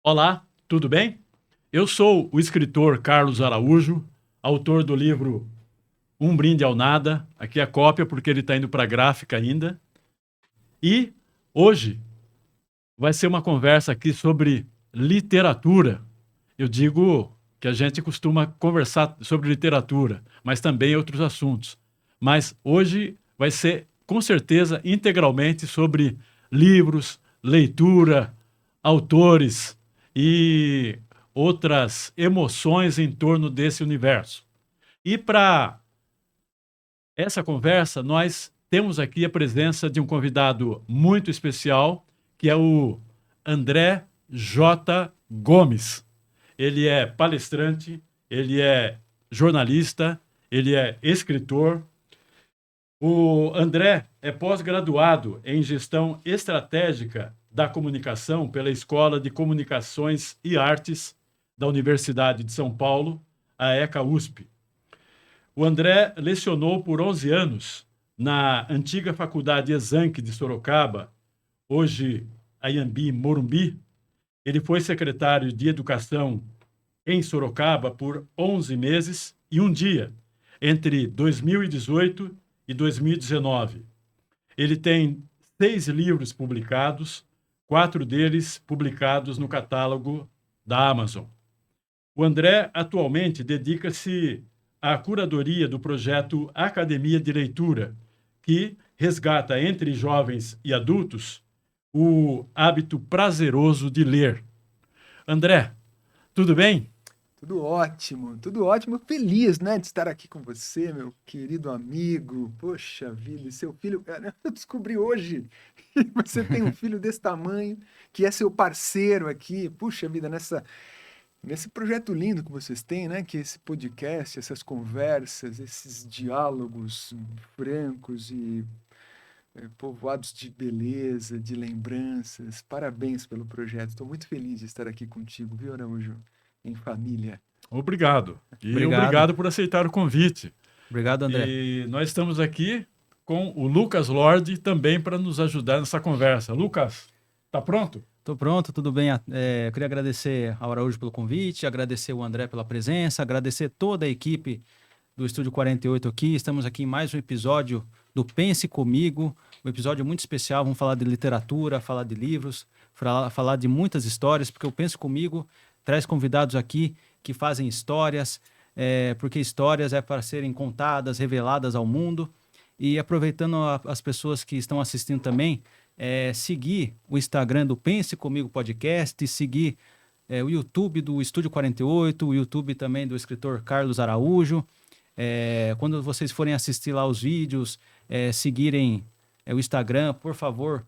Olá, tudo bem? Eu sou o escritor Carlos Araújo, autor do livro Um Brinde ao Nada. Aqui é a cópia, porque ele está indo para a gráfica ainda. E hoje vai ser uma conversa aqui sobre literatura. Eu digo que a gente costuma conversar sobre literatura, mas também outros assuntos. Mas hoje vai ser, com certeza, integralmente sobre livros, leitura, autores e outras emoções em torno desse universo. E para essa conversa, nós temos aqui a presença de um convidado muito especial, que é o André J. Gomes. Ele é palestrante, ele é jornalista, ele é escritor. O André é pós-graduado em gestão estratégica da comunicação pela Escola de Comunicações e Artes da Universidade de São Paulo, a ECA-USP. O André lecionou por 11 anos na antiga Faculdade Exanc de Sorocaba, hoje Anhembi Morumbi. Ele foi secretário de Educação em Sorocaba por 11 meses e um dia, entre 2018 e 2019. Ele tem 6 livros publicados, 4 deles publicados no catálogo da Amazon. O André atualmente dedica-se à curadoria do projeto Academia de Leitura, que resgata entre jovens e adultos o hábito prazeroso de ler. André, tudo bem? Tudo ótimo, feliz, né, de estar aqui com você, meu querido amigo. Poxa vida, e seu filho, cara, eu descobri hoje que você tem um filho desse tamanho, que é seu parceiro aqui. Puxa vida, nesse projeto lindo que vocês têm, né, que é esse podcast, essas conversas, esses diálogos francos e povoados de beleza, de lembranças. Parabéns pelo projeto. Estou muito feliz de estar aqui contigo, viu, Araújo? Em família. Obrigado. E Obrigado. obrigado por aceitar o convite. Obrigado, André. E nós estamos aqui com o Lucas Lorde também para nos ajudar nessa conversa. Lucas, tá pronto? Estou pronto, tudo bem. Eu queria agradecer ao Araújo pelo convite, agradecer o André pela presença, agradecer toda a equipe do Estúdio 48 aqui. Estamos aqui em mais um episódio do Pense Comigo, um episódio muito especial. Vamos falar de literatura, falar de livros, falar de muitas histórias, porque o Pense Comigo traz convidados aqui que fazem histórias, porque histórias é para serem contadas, reveladas ao mundo. E aproveitando as pessoas que estão assistindo também, seguir o Instagram do Pense Comigo Podcast, seguir o YouTube do Estúdio 48, o YouTube também do escritor Carlos Araújo. Quando vocês forem assistir lá os vídeos, seguirem o Instagram, por favor,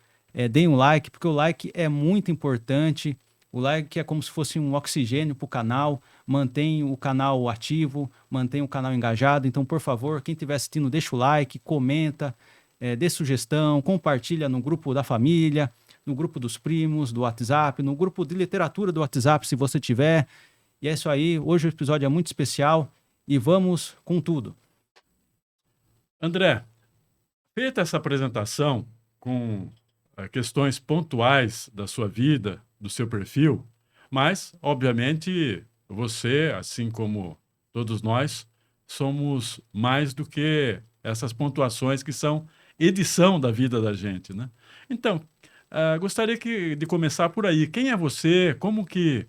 deem um like, porque o like é muito importante. O like é como se fosse um oxigênio para o canal, mantém o canal ativo, mantém o canal engajado. Então, por favor, quem estiver assistindo, deixa o like, comenta, dê sugestão, compartilha no grupo da família, no grupo dos primos, do WhatsApp, no grupo de literatura do WhatsApp, se você tiver. E é isso aí, hoje o episódio é muito especial e vamos com tudo. André, feita essa apresentação com questões pontuais da sua vida, do seu perfil, mas, obviamente, você, assim como todos nós, somos mais do que essas pontuações que são edição da vida da gente, né? Então, gostaria de começar por aí. Quem é você? Como que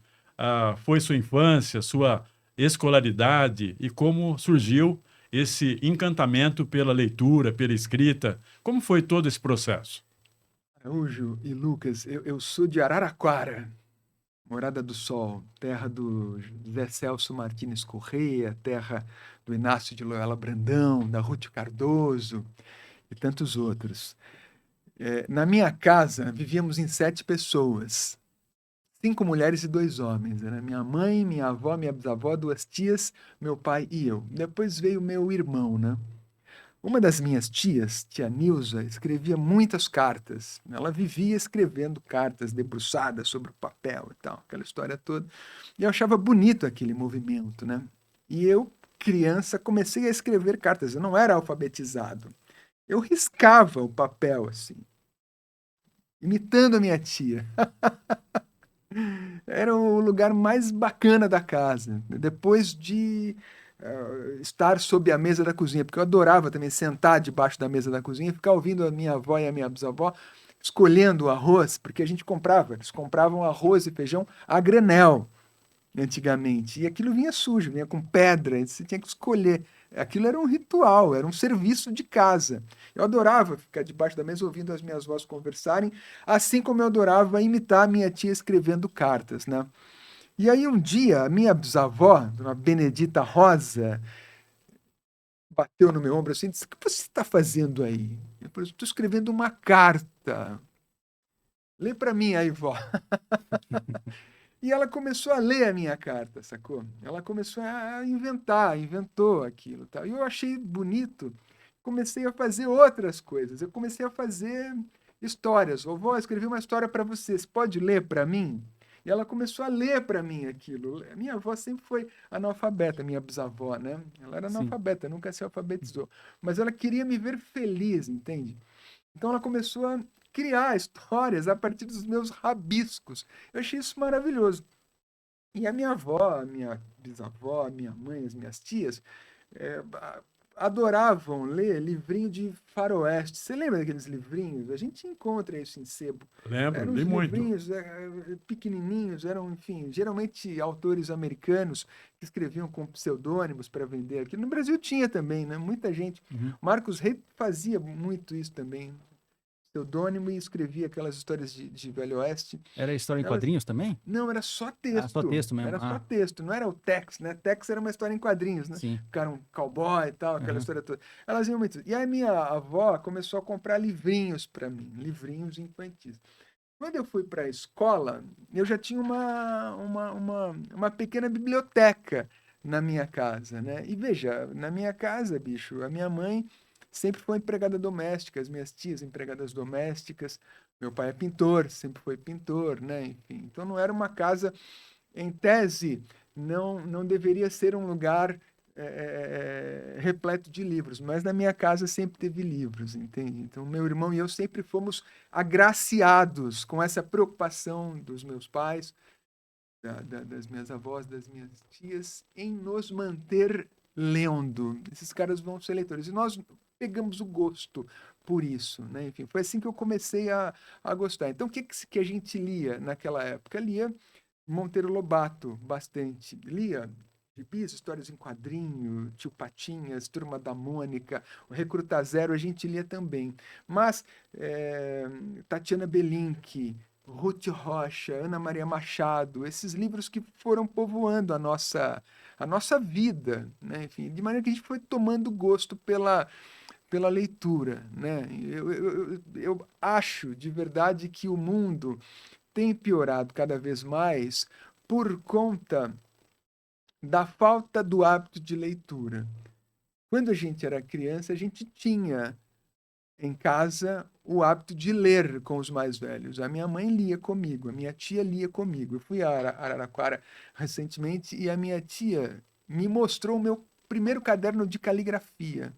foi sua infância, sua escolaridade e como surgiu esse encantamento pela leitura, pela escrita? Como foi todo esse processo? Araújo e Lucas, eu sou de Araraquara, Morada do Sol, terra do José Celso Martínez Correia, terra do Inácio de Loyola Brandão, da Ruth Cardoso e tantos outros. Na minha casa, vivíamos em 7 pessoas, 5 mulheres e 2 homens. Era minha mãe, minha avó, minha bisavó, 2 tias, meu pai e eu. Depois veio meu irmão, né? Uma das minhas tias, tia Nilza, escrevia muitas cartas. Ela vivia escrevendo cartas, debruçada sobre o papel e tal, aquela história toda. E eu achava bonito aquele movimento, né? E eu, criança, comecei a escrever cartas. Eu não era alfabetizado. Eu riscava o papel, assim, imitando a minha tia. Era o lugar mais bacana da casa. Depois de estar sob a mesa da cozinha, porque eu adorava também sentar debaixo da mesa da cozinha e ficar ouvindo a minha avó e a minha bisavó escolhendo o arroz, porque a gente comprava, eles compravam arroz e feijão a granel antigamente, e aquilo vinha sujo, vinha com pedra, e você tinha que escolher. Aquilo era um ritual, era um serviço de casa. Eu adorava ficar debaixo da mesa ouvindo as minhas vozes conversarem, assim como eu adorava imitar a minha tia escrevendo cartas, né? E aí um dia, a minha bisavó, dona Benedita Rosa, bateu no meu ombro assim e disse: "O que você está fazendo aí?" Eu falei: "Estou escrevendo uma carta." "Lê para mim aí, vó." E ela começou a ler a minha carta, sacou? Ela começou a inventou aquilo, tal. E eu achei bonito, comecei a fazer outras coisas. Eu comecei a fazer histórias. "Vovó, eu escrevi uma história para você, você pode ler para mim?" E ela começou a ler para mim aquilo. A minha avó sempre foi analfabeta, minha bisavó, né? Ela era Sim. analfabeta, nunca se alfabetizou. Mas ela queria me ver feliz, entende? Então ela começou a criar histórias a partir dos meus rabiscos. Eu achei isso maravilhoso. E a minha avó, a minha bisavó, a minha mãe, as minhas tias, adoravam ler livrinho de faroeste. Você lembra daqueles livrinhos? A gente encontra isso em sebo. Lembro, Eram li uns muito. livrinhos pequenininhos, eram, enfim, geralmente autores americanos que escreviam com pseudônimos para vender aqui. No Brasil tinha também, né? Muita gente. Uhum. Marcos Rey fazia muito isso também. Pseudônimo, e escrevia aquelas histórias de Velho Oeste. Era história em Elas, quadrinhos também? não, era só Ah, só texto. texto mesmo. Era só Ah, texto, não era o Tex, né? Tex era uma história em quadrinhos, né? sim. O cara um cowboy e tal, aquela Aham. história toda. Elas iam muito. E aí minha avó começou a comprar livrinhos para mim, livrinhos infantis. Quando eu fui para a escola, eu já tinha uma pequena biblioteca na minha casa, né? E veja, na minha casa, bicho, a minha mãe sempre foi empregada doméstica, as minhas tias empregadas domésticas, meu pai é pintor, sempre foi pintor, né? Enfim, então não era uma casa, em tese, não deveria ser um lugar repleto de livros, mas na minha casa sempre teve livros, entende? Então meu irmão e eu sempre fomos agraciados com essa preocupação dos meus pais, das minhas avós, das minhas tias, em nos manter lendo. Esses caras vão ser leitores. E nós pegamos o gosto por isso, né? Enfim, foi assim que eu comecei a gostar. Então, o que a gente lia naquela época? Lia Monteiro Lobato bastante. Lia gibis, histórias em quadrinho, Tio Patinhas, Turma da Mônica, o Recruta Zero a gente lia também. Mas Tatiana Belink, Ruth Rocha, Ana Maria Machado, esses livros que foram povoando a nossa vida, né? Enfim, de maneira que a gente foi tomando gosto pela leitura, né? Eu acho de verdade que o mundo tem piorado cada vez mais por conta da falta do hábito de leitura. Quando a gente era criança, a gente tinha em casa o hábito de ler com os mais velhos. A minha mãe lia comigo, a minha tia lia comigo. Eu fui a Araraquara recentemente e a minha tia me mostrou o meu primeiro caderno de caligrafia.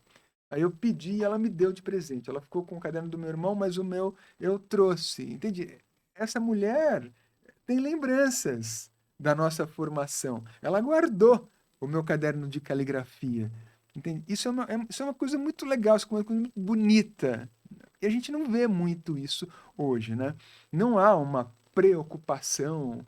Aí eu pedi e ela me deu de presente. Ela ficou com o caderno do meu irmão, mas o meu eu trouxe. Entende? Essa mulher tem lembranças da nossa formação. Ela guardou o meu caderno de caligrafia. Entende? Isso é uma coisa muito legal, isso é uma coisa muito bonita. E a gente não vê muito isso hoje, né? Não há uma preocupação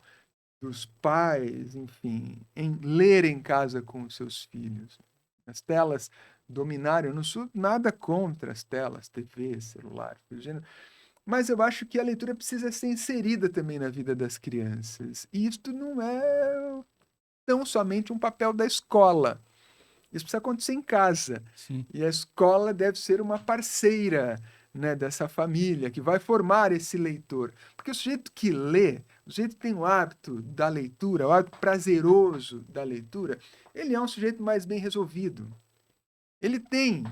dos pais, enfim, em ler em casa com os seus filhos. As telas dominaram, eu não sou nada contra as telas, TV, celular, do gênero, mas eu acho que a leitura precisa ser inserida também na vida das crianças. E isto não é tão somente um papel da escola. Isso precisa acontecer em casa. Sim. E a escola deve ser uma parceira, né, dessa família, que vai formar esse leitor. Porque o sujeito que lê, o sujeito que tem o hábito da leitura, o hábito prazeroso da leitura, ele é um sujeito mais bem resolvido. Ele tem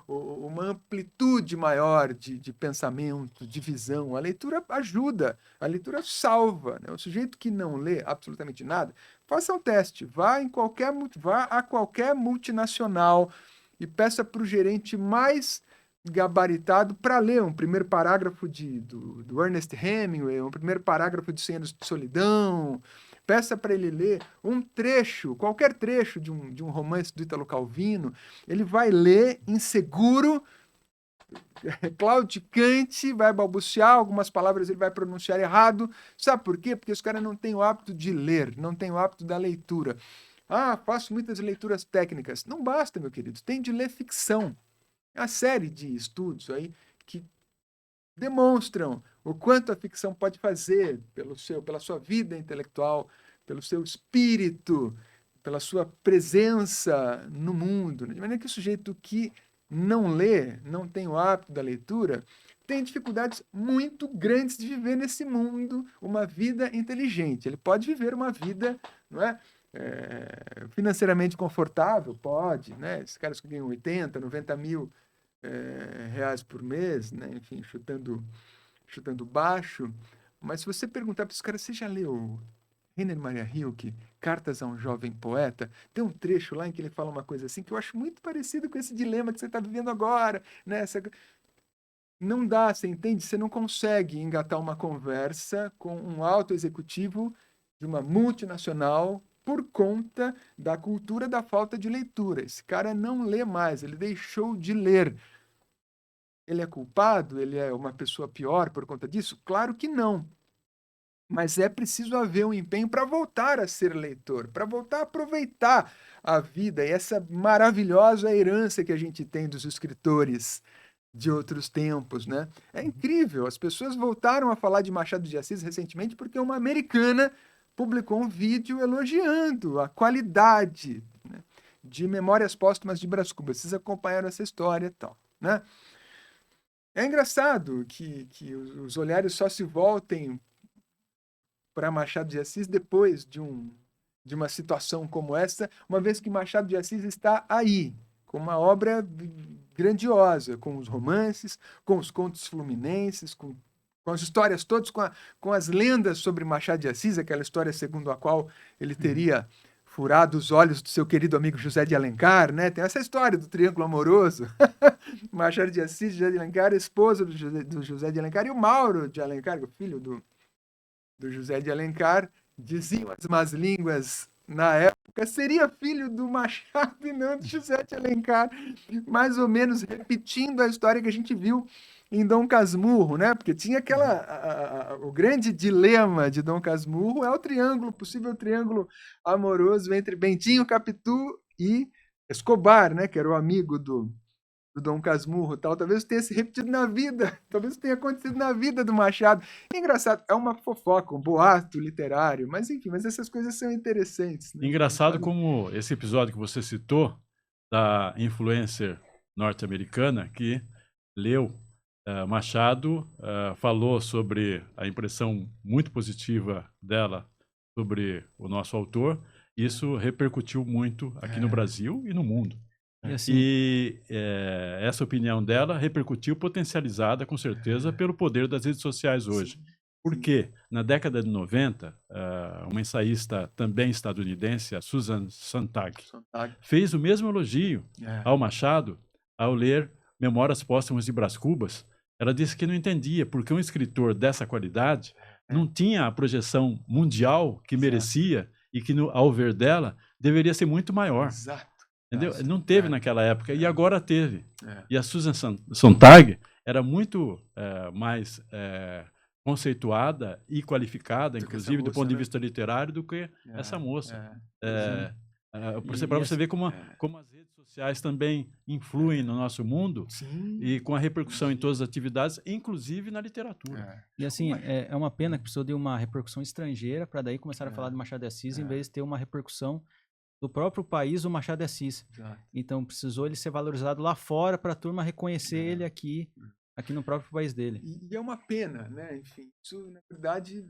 uma amplitude maior de pensamento, de visão. A leitura ajuda, a leitura salva, né? O sujeito que não lê absolutamente nada, faça um teste, vá a qualquer multinacional e peça para o gerente mais gabaritado para ler um primeiro parágrafo do Ernest Hemingway, um primeiro parágrafo de 100 Anos de Solidão. Peça para ele ler um trecho, qualquer trecho de um romance do Ítalo Calvino. Ele vai ler inseguro, claudicante, vai balbuciar, algumas palavras ele vai pronunciar errado. Sabe por quê? Porque esse cara não tem o hábito de ler, não tem o hábito da leitura. Ah, faço muitas leituras técnicas. Não basta, meu querido, tem de ler ficção. Uma série de estudos aí que demonstram o quanto a ficção pode fazer pela sua vida intelectual, pelo seu espírito, pela sua presença no mundo. De maneira que o sujeito que não lê, não tem o hábito da leitura, tem dificuldades muito grandes de viver nesse mundo uma vida inteligente. Ele pode viver uma vida, não é? Financeiramente confortável, pode, né? Esses caras que ganham 80, 90 mil reais por mês, né? Enfim, chutando baixo. Mas se você perguntar para os caras, você já leu Rainer Maria Rilke, Cartas a um Jovem Poeta? Tem um trecho lá em que ele fala uma coisa assim que eu acho muito parecido com esse dilema que você está vivendo agora, né? Não dá, você entende? Você não consegue engatar uma conversa com um alto executivo de uma multinacional por conta da cultura da falta de leitura. Esse cara não lê mais, ele deixou de ler. Ele é culpado? Ele é uma pessoa pior por conta disso? Claro que não. Mas é preciso haver um empenho para voltar a ser leitor, para voltar a aproveitar a vida e essa maravilhosa herança que a gente tem dos escritores de outros tempos, né? É incrível, as pessoas voltaram a falar de Machado de Assis recentemente porque uma americana publicou um vídeo elogiando a qualidade, né, de Memórias Póstumas de Brás Cubas. Vocês acompanharam essa história e tal, né? É engraçado que os olhares só se voltem para Machado de Assis depois de uma situação como essa, uma vez que Machado de Assis está aí, com uma obra grandiosa, com os romances, com os contos fluminenses, com as histórias todas, com as lendas sobre Machado de Assis, aquela história segundo a qual ele teria furado os olhos do seu querido amigo José de Alencar, né? Tem essa história do triângulo amoroso. Machado de Assis, José de Alencar, esposa do José de Alencar, e o Mauro de Alencar, o filho do José de Alencar, diziam as más línguas na época, seria filho do Machado e não do José de Alencar, mais ou menos repetindo a história que a gente viu em Dom Casmurro, né? Porque tinha o grande dilema de Dom Casmurro é o possível triângulo amoroso entre Bentinho Capitu e Escobar, né? Que era o amigo do Dom Casmurro, tal. Talvez tenha se repetido na vida, talvez tenha acontecido na vida do Machado. É engraçado, é uma fofoca, um boato literário, mas enfim, mas essas coisas são interessantes, né? Engraçado como esse episódio que você citou, da influencer norte-americana que leu Machado, falou sobre a impressão muito positiva dela sobre o nosso autor. Isso repercutiu muito aqui no Brasil e no mundo. E essa opinião dela repercutiu, potencializada, com certeza, pelo poder das redes sociais hoje. Porque na década de 90, uma ensaísta também estadunidense, a Susan Sontag, fez o mesmo elogio ao Machado ao ler Memórias Póstumas de Brás Cubas. Ela disse que não entendia porque um escritor dessa qualidade não tinha a projeção mundial que merecia e que, ao ver dela, deveria ser muito maior. Entendeu? Não teve naquela época e agora teve. E a Susan Sontag era muito mais conceituada e qualificada, inclusive do ponto de vista literário, do que essa moça. Para você ver como as redes sociais também influem no nosso mundo. Sim. E com a repercussão em todas as atividades, inclusive na literatura. E assim, é uma pena que precisou de uma repercussão estrangeira para daí começar a falar de Machado de Assis, em vez de ter uma repercussão do próprio país, o Machado de Assis. Então precisou ele ser valorizado lá fora para a turma reconhecer ele aqui no próprio país dele. E é uma pena, né? Enfim, isso, na verdade,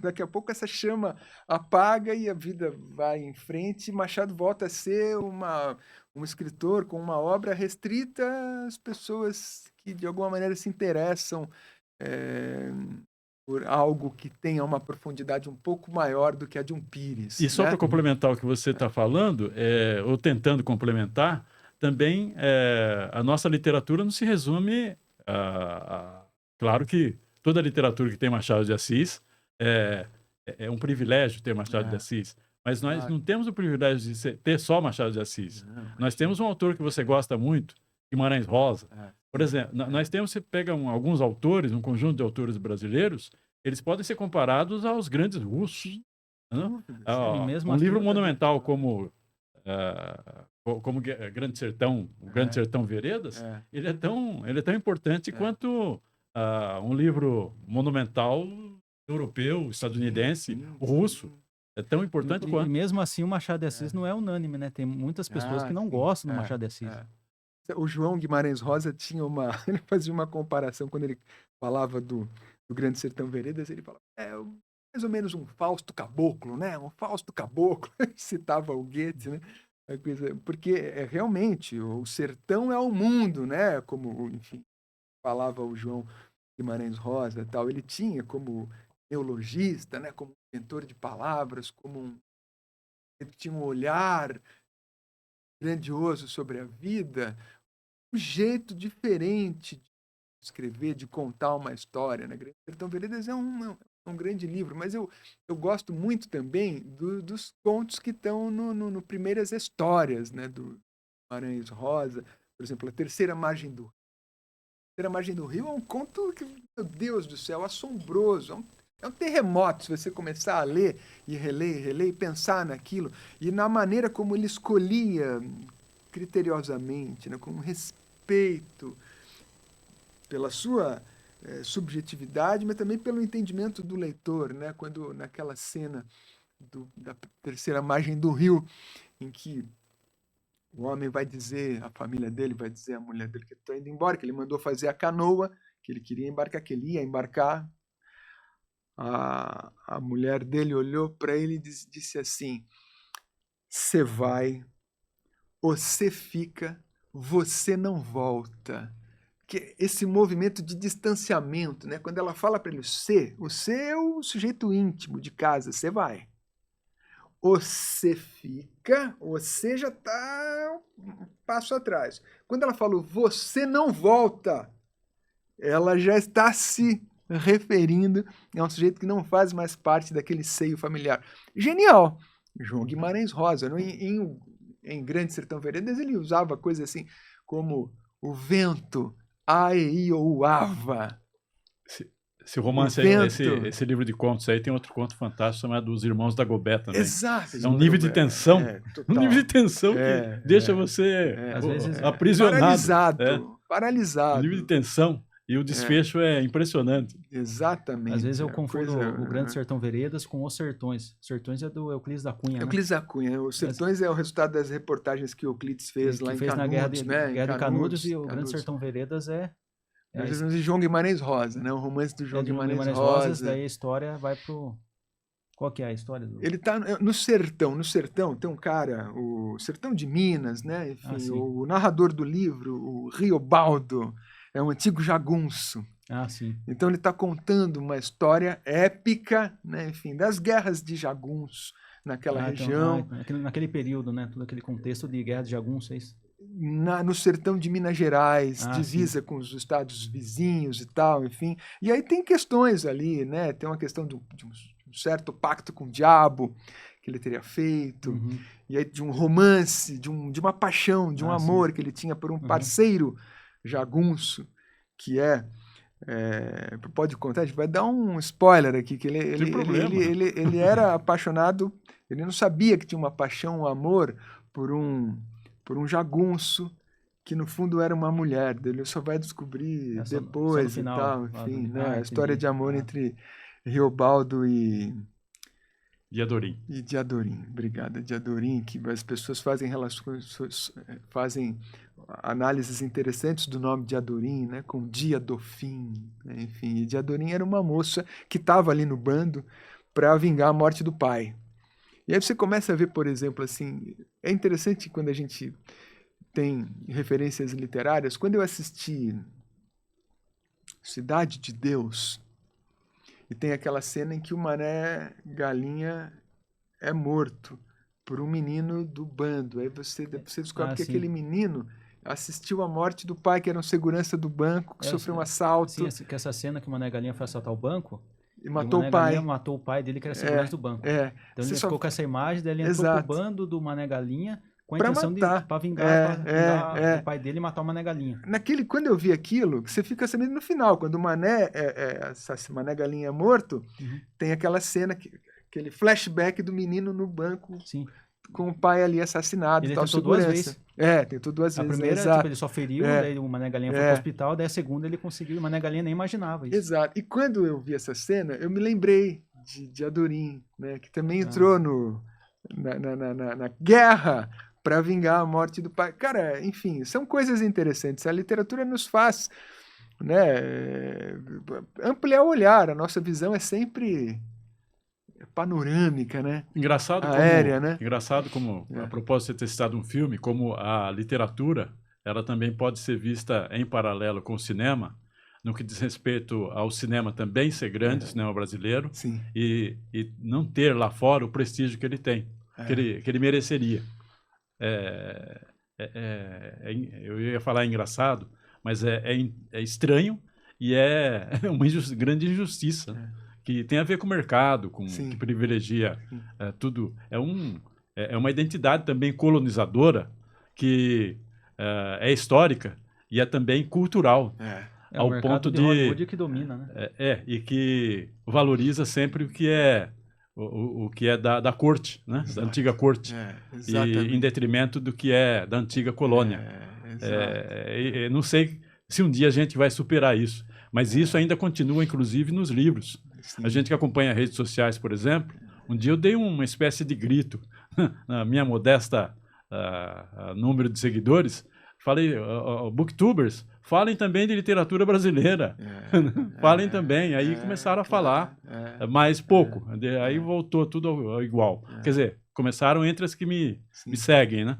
daqui a pouco essa chama apaga e a vida vai em frente. Machado volta a ser um escritor com uma obra restrita às pessoas que, de alguma maneira, se interessam por algo que tenha uma profundidade um pouco maior do que a de um Pires. E só para complementar o que você está falando, ou tentando complementar, também a nossa literatura não se resume claro que toda literatura que tem Machado de Assis é um privilégio ter Machado de Assis, mas nós Claro. não temos o privilégio de ter só Machado de Assis. Não, Nós temos um autor que você gosta muito, Guimarães Rosa. Por exemplo, nós temos, você pega alguns autores, um conjunto de autores brasileiros, eles podem ser comparados aos grandes russos. Né? mesmo Um assim, livro eu monumental como Grande Sertão, o Grande Sertão Veredas, ele é tão importante quanto um livro monumental europeu, estadunidense, russo. É tão importante E quanto. mesmo assim, o Machado de Assis não é unânime, né? Tem muitas pessoas que não gostam do Machado de Assis. O João Guimarães Rosa tinha ele fazia uma comparação quando ele falava do Grande Sertão Veredas, ele falava, mais ou menos um Fausto Caboclo, né? Um Fausto Caboclo, citava o Goethe, né? Porque realmente o sertão é o mundo, né? Como, enfim, falava o João Guimarães Rosa e tal. Ele tinha como neologista, né? Como inventor de palavras, ele tinha um olhar grandioso sobre a vida, um jeito diferente de escrever, de contar uma história, né? Grande Sertão Veredas é um grande livro, mas eu gosto muito também dos contos que estão no Primeiras Histórias, né? Do Guimarães Rosa, por exemplo, A Terceira Margem do Rio. A Terceira Margem do Rio é um conto que, meu Deus do céu, assombroso, é um terremoto se você começar a ler e reler e pensar naquilo, e na maneira como ele escolhia criteriosamente, né, com respeito pela sua subjetividade, mas também pelo entendimento do leitor, né? Quando naquela cena da Terceira Margem do Rio, em que o homem vai dizer, a família dele vai dizer à mulher dele que está indo embora, que ele mandou fazer a canoa, que ele queria embarcar, que ele ia embarcar. A mulher dele olhou para ele e disse assim: "Você vai, você fica, você não volta." Que esse movimento de distanciamento, né? Quando ela fala para ele, você é o sujeito íntimo de casa, você vai. Você fica, você já está um passo atrás. Quando ela falou, você não volta, ela já está se referindo a um sujeito que não faz mais parte daquele seio familiar. Genial! João Guimarães Rosa, em Grande Sertão Veredas, ele usava coisas assim como o vento aioava. Esse romance, esse livro de contos aí tem outro conto fantástico chamado Os Irmãos da Gobé também. Exato. É um nível de tensão. Um nível de tensão que deixa você às vezes, aprisionado. Paralisado. Um nível de tensão. E o desfecho é impressionante. Exatamente. Às vezes eu confundo o Grande Sertão Veredas com Os Sertões. Sertões é do Euclides da Cunha, né? Euclides da Cunha. Os Sertões é o resultado das reportagens que Euclides fez lá em Canudos. Na Guerra de Canudos, e o Canudos. Grande Sertão Veredas é de João Guimarães Rosa, né? O romance do João Guimarães Rosa. Daí a história vai pro... Qual que é a história do... Ele tá no sertão. No sertão tem um cara, o Sertão de Minas, né? Enfim, o narrador do livro, o Riobaldo, é um antigo jagunço. Sim. Então ele está contando uma história épica, né? Enfim, das guerras de jagunço naquela região. Então, naquele período, né? Todo aquele contexto de guerra de jagunço, é isso? No sertão de Minas Gerais, divisa com os estados vizinhos e tal, enfim. E aí tem questões ali, né? Tem uma questão de um certo pacto com o diabo que ele teria feito, e aí de um romance, de uma paixão, de um amor que ele tinha por um parceiro jagunço, que pode contar, a gente vai dar um spoiler aqui, que ele era apaixonado, ele não sabia que tinha uma paixão, um amor por um jagunço, que no fundo era uma mulher dele, ele só vai descobrir depois só no final, e tal, enfim, né? A história de amor entre Riobaldo e Diadorim, obrigada, Diadorim, que as pessoas fazem análises interessantes do nome de Diadorim, né, com Dia do Fim, né, enfim, e Diadorim era uma moça que estava ali no bando para vingar a morte do pai. E aí você começa a ver, por exemplo, assim, é interessante quando a gente tem referências literárias. Quando eu assisti Cidade de Deus, e tem aquela cena em que o Mané Galinha é morto por um menino do bando. Aí você descobre que sim. aquele menino assistiu à morte do pai, que era um segurança do banco, que sofreu um assalto Sim, que essa cena que o Mané Galinha foi assaltar o banco, e e matou Mané o pai. Galinha matou o pai dele, que era segurança do banco. Então Você ele só... ficou com essa imagem, daí ele entrou Exato. pro bando do Mané Galinha com a Pra intenção matar. pra vingar o pai dele e matar o Mané Galinha. Quando eu vi aquilo, você fica sabendo no final, quando o Mané Galinha é morto, tem aquela cena, aquele flashback do menino no banco. Sim. Com o pai ali assassinado. Ele tal, tentou segurança. 2 vezes. Tentou 2 vezes. A primeira, ele só feriu, daí o Mané Galinha foi pro hospital, daí a segunda ele conseguiu, e o Mané Galinha nem imaginava isso. Exato. E quando eu vi essa cena, eu me lembrei de Adorim, né, que também entrou na guerra para vingar a morte do pai. Cara, enfim, são coisas interessantes. A literatura nos faz, né, ampliar o olhar. A nossa visão é sempre panorâmica, né? Aérea, né? Engraçado como, a propósito de ter citado um filme, como a literatura, ela também pode ser vista em paralelo com o cinema, no que diz respeito ao cinema também ser grande, o cinema brasileiro, e não ter lá fora o prestígio que ele tem, que ele mereceria. Eu ia falar engraçado, mas é estranho e é uma grande injustiça, né? Que tem a ver com o mercado, que privilegia tudo. É uma identidade também colonizadora que é histórica e é também cultural. Ao ponto de Hollywood que domina, né? E que valoriza sempre o que é da corte, né? Da antiga corte, e em detrimento do que é da antiga colônia. Não sei se um dia a gente vai superar isso, mas isso ainda continua, inclusive, nos livros. A gente que acompanha redes sociais, por exemplo, um dia eu dei uma espécie de grito na minha modesta número de seguidores. Falei, booktubers, falem também de literatura brasileira. Falem também. Aí começaram a falar, mas pouco. Aí voltou tudo ao igual. Quer dizer, começaram entre as que me seguem, né?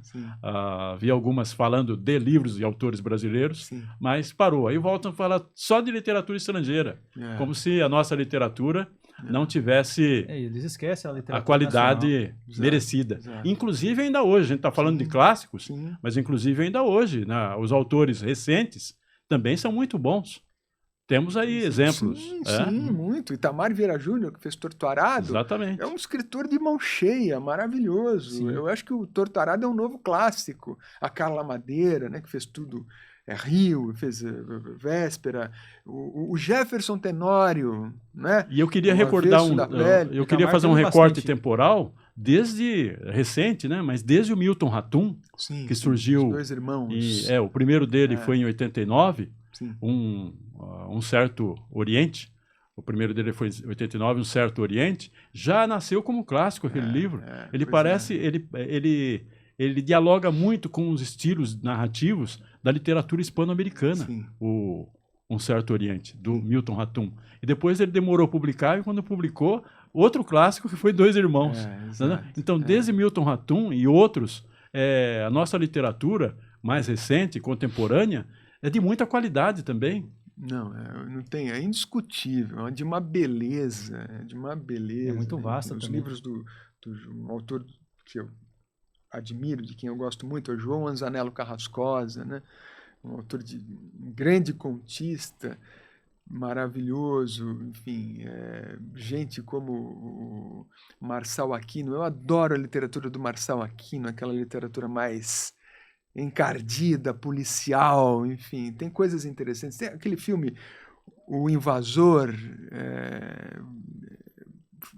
Vi algumas falando de livros e autores brasileiros, mas parou. Aí voltam a falar só de literatura estrangeira, como se a nossa literatura não tivesse eles esquecem a qualidade merecida. Inclusive ainda hoje, a gente está falando de clássicos, mas inclusive ainda hoje, né, os autores recentes também são muito bons. Temos aí exemplos. Sim, muito. Itamar Vieira Júnior, que fez Torto Arado, exatamente, é um escritor de mão cheia, maravilhoso. Eu acho que o Torto Arado é um novo clássico. A Carla Madeira, né, que fez tudo, Rio, fez Véspera, o Jefferson Tenório, né? E eu queria recordar eu queria fazer um recorte temporal desde recente, né? Mas desde o Milton Ratum, que surgiu. Os dois irmãos. O primeiro dele foi em 89, um certo Oriente. O primeiro dele foi em 89, Um Certo Oriente. Já nasceu como clássico aquele livro. Ele parece, ele dialoga muito com os estilos narrativos da literatura hispano-americana, Um Certo Oriente, do Milton Ratum. E depois ele demorou a publicar, e quando publicou, outro clássico que foi Dois Irmãos. Então, desde Milton Ratum e outros, a nossa literatura mais recente, contemporânea, é de muita qualidade também. Não tem, é indiscutível, é de uma beleza, É muito vasta Os também. livros do um autor que eu admiro, de quem eu gosto muito, é o João Anzanello Carrascosa, né? Um autor de grande contista, maravilhoso, enfim, gente como o Marçal Aquino. Eu adoro a literatura do Marçal Aquino, aquela literatura mais encardida, policial, enfim, tem coisas interessantes. Tem aquele filme, O Invasor,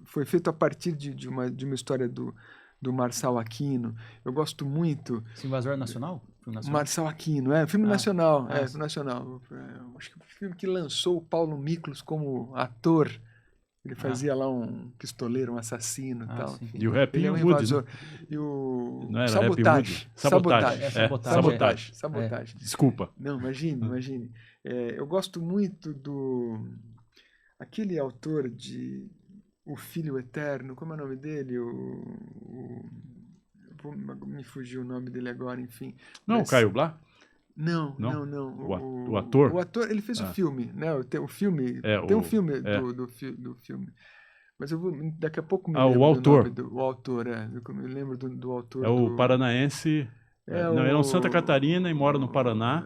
foi feito a partir de uma história do Marçal Aquino. Eu gosto muito. Esse Invasor é nacional? Marçal Aquino, filme nacional. Filme nacional. Acho que o filme que lançou o Paulo Miklos como ator. Ele fazia lá um pistoleiro, um assassino e tal. Enfim. E o Happy Ele é um Wood, invasor. né? E o Não era Sabotagem. Sabotagem. Desculpa. Não, imagine. Eu gosto muito aquele autor de O Filho Eterno, como é o nome dele? Me fugiu o nome dele agora, enfim. Não, o Caio Blá? Não. O ator? O ator, ele fez o filme, né? Tem um filme do filme. Mas daqui a pouco me o lembro autor. do nome do autor. Eu me lembro do autor. É o paranaense. Não, ele é um Santa Catarina e mora no Paraná.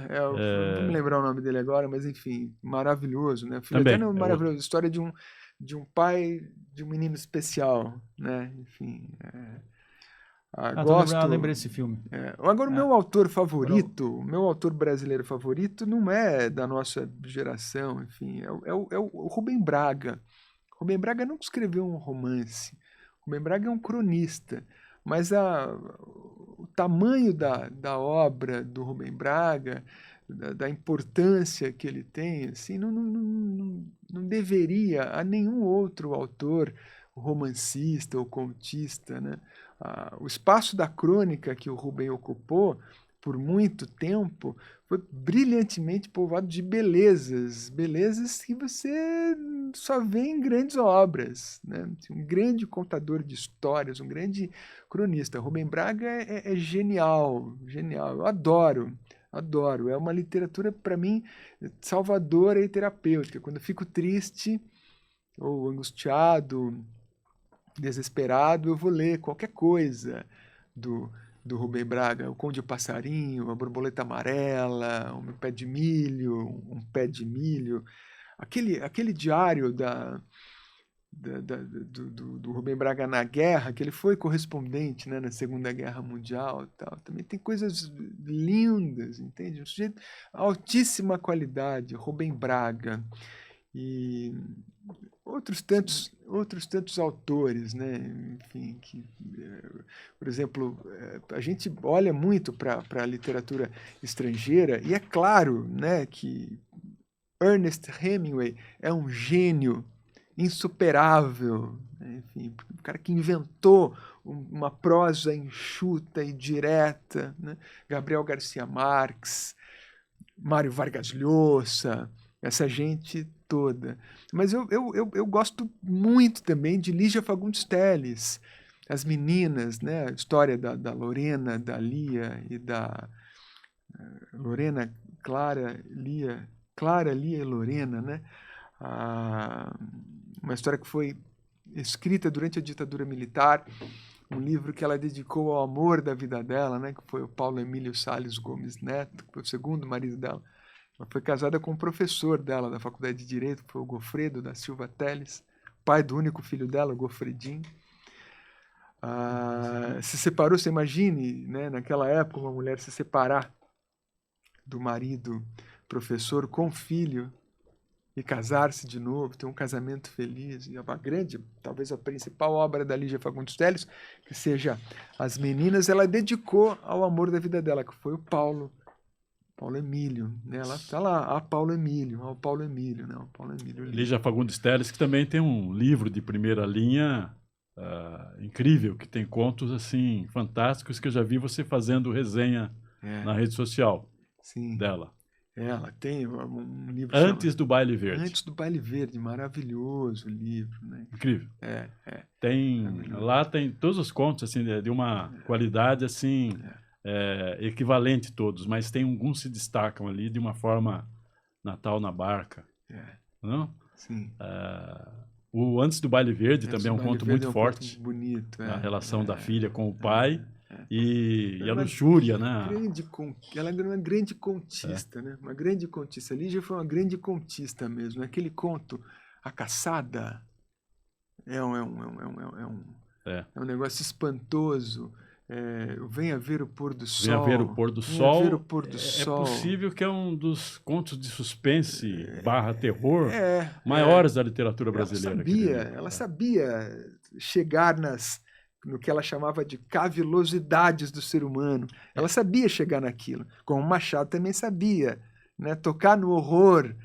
Não vou me lembrar o nome dele agora, mas enfim, maravilhoso, né? Filho Também, Eterno é é maravilhoso. História de um pai, de um menino especial, né? Enfim. Gosto. Lembrei desse filme. Agora, o meu autor favorito, o meu autor brasileiro favorito não é da nossa geração, enfim, é o Rubem Braga. Rubem Braga não escreveu um romance. Rubem Braga é um cronista, mas o tamanho da obra do Rubem Braga, da importância que ele tem, assim, não deveria a nenhum outro autor romancista ou contista, né? O espaço da crônica que o Rubem ocupou por muito tempo foi brilhantemente povoado de belezas que você só vê em grandes obras, né? Um grande contador de histórias, um grande cronista. Rubem Braga é genial, genial. Eu adoro. É uma literatura, para mim, salvadora e terapêutica. Quando eu fico triste ou angustiado, desesperado, eu vou ler qualquer coisa do Rubem Braga, O Conde e o Passarinho, A Borboleta Amarela, Um Pé de Milho, aquele diário do Rubem Braga na guerra, que ele foi correspondente, né, na Segunda Guerra Mundial, tal. Também tem coisas lindas, entende? Um sujeito altíssima qualidade, Rubem Braga. E outros tantos autores, né? Enfim, por exemplo, a gente olha muito para a literatura estrangeira e é claro, né, que Ernest Hemingway é um gênio insuperável, né? Enfim, o cara que inventou uma prosa enxuta e direta, né? Gabriel Garcia Marques, Mário Vargas Llosa, essa gente toda. Mas eu gosto muito também de Lígia Fagundes Telles, As Meninas, né? A história da Lorena, da Lia e da Lorena, Clara, Lia e Lorena, né? Uma história que foi escrita durante a ditadura militar, um livro que ela dedicou ao amor da vida dela, né? Que foi o Paulo Emílio Salles Gomes Neto, que foi o segundo marido dela. Ela foi casada com um professor dela da Faculdade de Direito, que foi o Gofredo da Silva Telles, pai do único filho dela, o Gofredinho. Se separou, você imagine, né, naquela época, uma mulher se separar do marido professor com filho e casar-se de novo, ter um casamento feliz. E uma grande, talvez a principal obra da Lígia Fagundes Telles, que seja As Meninas, ela dedicou ao amor da vida dela, que foi o Paulo Emílio, né? Ela está lá, ao Paulo Emílio. Lígia Fagundes Telles, que também tem um livro de primeira linha incrível, que tem contos assim fantásticos, que eu já vi você fazendo resenha na rede social dela. Ela tem um livro Antes do Baile Verde. Antes do Baile Verde, maravilhoso livro, né? Incrível. Lá tem todos os contos assim de uma qualidade assim equivalente todos, mas tem alguns se destacam ali de uma forma. Natal na Barca. Não? Sim. O Antes do Baile Verde também é um conto muito forte. Bonito. A relação da filha com o pai. E a luxúria, né? Ela era uma grande contista, né? Uma grande contista. A Lígia foi uma grande contista mesmo. Aquele conto, A Caçada, é um negócio espantoso. Venha ver o pôr do sol. Venha ver o pôr do sol. Ver o pôr do sol. É possível que é um dos contos de suspense / terror maiores da literatura brasileira. Ela sabia chegar no que ela chamava de cavilosidades do ser humano. Ela sabia chegar naquilo. Como Machado também sabia, né? Tocar no horror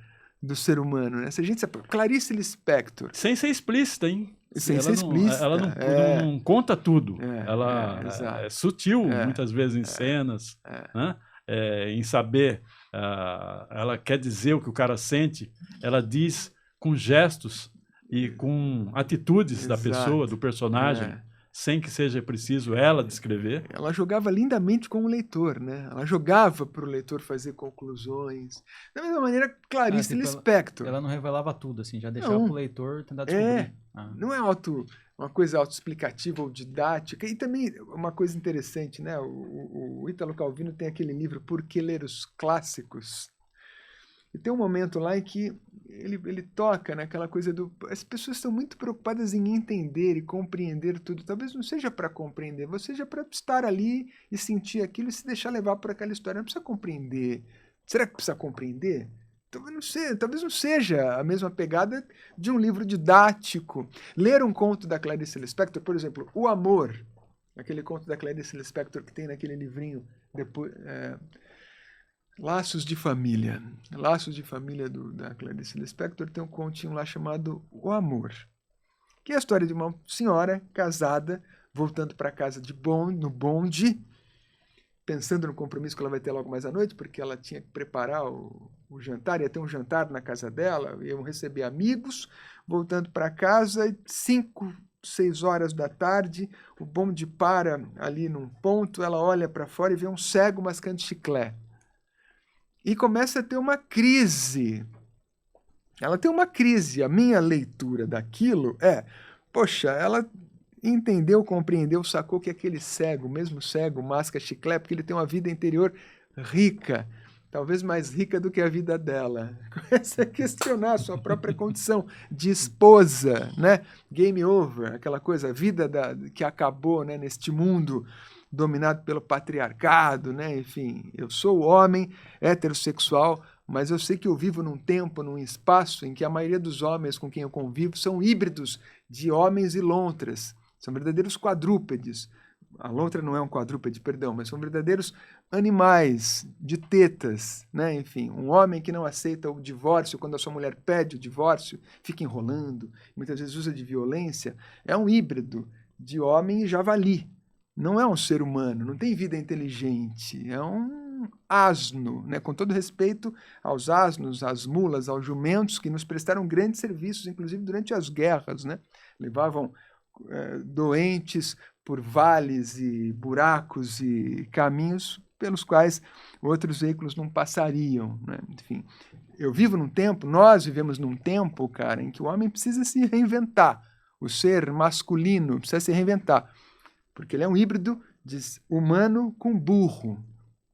do ser humano. Né? Se a gente sabe, Clarice Lispector. Sem ser explícita, hein? Sem ser explícita. Ela não conta tudo. Ela é sutil, muitas vezes, em cenas, né? Em saber. Ela quer dizer o que o cara sente. Ela diz com gestos e com atitudes da pessoa, do personagem. sem que seja preciso ela descrever. Ela jogava lindamente com o leitor, né? Ela jogava para o leitor fazer conclusões. Da mesma maneira, Clarice Lispector. Ela não revelava tudo, assim, já deixava Não. pro leitor tentar descobrir. Não é uma coisa autoexplicativa ou didática. E também uma coisa interessante, né? O Ítalo Calvino tem aquele livro Por que Ler os Clássicos? E tem um momento lá em que ele toca naquela coisa do... As pessoas estão muito preocupadas em entender e compreender tudo. Talvez não seja para compreender, mas seja para estar ali e sentir aquilo e se deixar levar por aquela história. Não precisa compreender. Será que precisa compreender? Talvez não seja a mesma pegada de um livro didático. Ler um conto da Clarice Lispector, por exemplo, O Amor, aquele conto da Clarice Lispector que tem naquele livrinho depois... Laços de Família. Laços de Família da Clarice Lispector tem um continho lá chamado O Amor, que é a história de uma senhora casada, voltando para casa no bonde, pensando no compromisso que ela vai ter logo mais à noite, porque ela tinha que preparar o jantar, ia ter um jantar na casa dela, iam receber amigos, voltando para casa, 5, 6 horas da tarde, o bonde para ali num ponto, ela olha para fora e vê um cego mascando chiclete. E começa a ter uma crise. Ela tem uma crise. A minha leitura daquilo poxa, ela entendeu, compreendeu, sacou que aquele cego, mesmo cego, masca chiclete, porque ele tem uma vida interior rica, talvez mais rica do que a vida dela. Começa a questionar a sua própria condição de esposa, né? Game over, aquela coisa, a vida que acabou, né, neste mundo dominado pelo patriarcado, né? Enfim, eu sou homem heterossexual, mas eu sei que eu vivo num tempo, num espaço em que a maioria dos homens com quem eu convivo são híbridos de homens e lontras, são verdadeiros quadrúpedes. A lontra não é um quadrúpede, perdão, mas são verdadeiros animais de tetas, né? Enfim, um homem que não aceita o divórcio quando a sua mulher pede o divórcio, fica enrolando, muitas vezes usa de violência, é um híbrido de homem e javali. Não é um ser humano, não tem vida inteligente, é um asno, né? Com todo respeito aos asnos, às mulas, aos jumentos que nos prestaram grandes serviços, inclusive durante as guerras, né? Levavam doentes por vales e buracos e caminhos pelos quais outros veículos não passariam, né? Enfim, nós vivemos num tempo, cara, em que o homem precisa se reinventar, o ser masculino precisa se reinventar. Porque ele é um híbrido de humano com burro.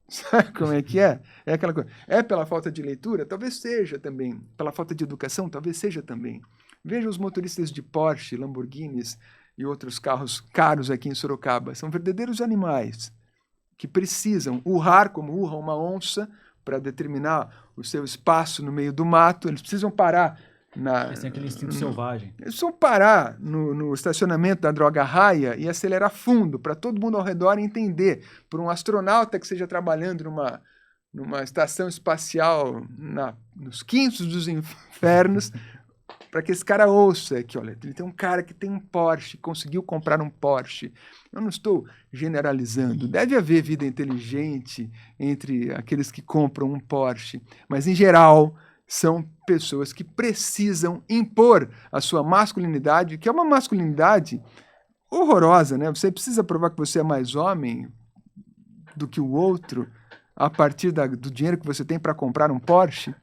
Sabe como é que é? É aquela coisa. É pela falta de leitura? Talvez seja também. Pela falta de educação? Talvez seja também. Veja os motoristas de Porsche, Lamborghinis e outros carros caros aqui em Sorocaba. São verdadeiros animais que precisam urrar como urra uma onça para determinar o seu espaço no meio do mato. Eles precisam parar Eles têm aquele instinto selvagem. Eles vão parar no estacionamento da droga raia e acelerar fundo para todo mundo ao redor entender. Por um astronauta que esteja trabalhando numa estação espacial nos quintos dos infernos, para que esse cara ouça que, olha, ele tem um cara que tem um Porsche, conseguiu comprar um Porsche. Eu não estou generalizando. Deve haver vida inteligente entre aqueles que compram um Porsche, mas, em geral, são pessoas que precisam impor a sua masculinidade, que é uma masculinidade horrorosa, né? Você precisa provar que você é mais homem do que o outro a partir do dinheiro que você tem para comprar um Porsche,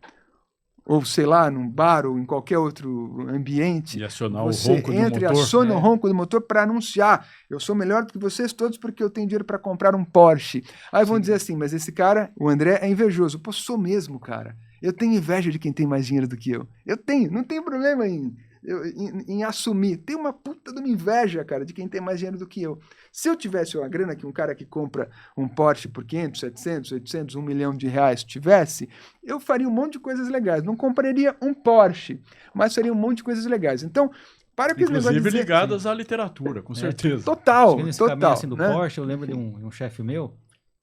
ou sei lá, num bar ou em qualquer outro ambiente. E acionar você o ronco do motor. Aciona o ronco do motor para anunciar: eu sou melhor do que vocês todos porque eu tenho dinheiro para comprar um Porsche. Aí vão dizer assim: mas esse cara, o André, é invejoso. Pô, sou mesmo, cara. Eu tenho inveja de quem tem mais dinheiro do que eu. Eu tenho, não tenho problema em assumir. Tem uma puta de uma inveja, cara, de quem tem mais dinheiro do que eu. Se eu tivesse uma grana que um cara que compra um Porsche por 500, 700, 800, 1 milhão de reais tivesse, eu faria um monte de coisas legais. Não compraria um Porsche, mas faria um monte de coisas legais. Então, para que inclusive ligadas à literatura, com certeza. Total, nesse total. Caminho, assim, do né? Porsche, eu lembro de um chefe meu,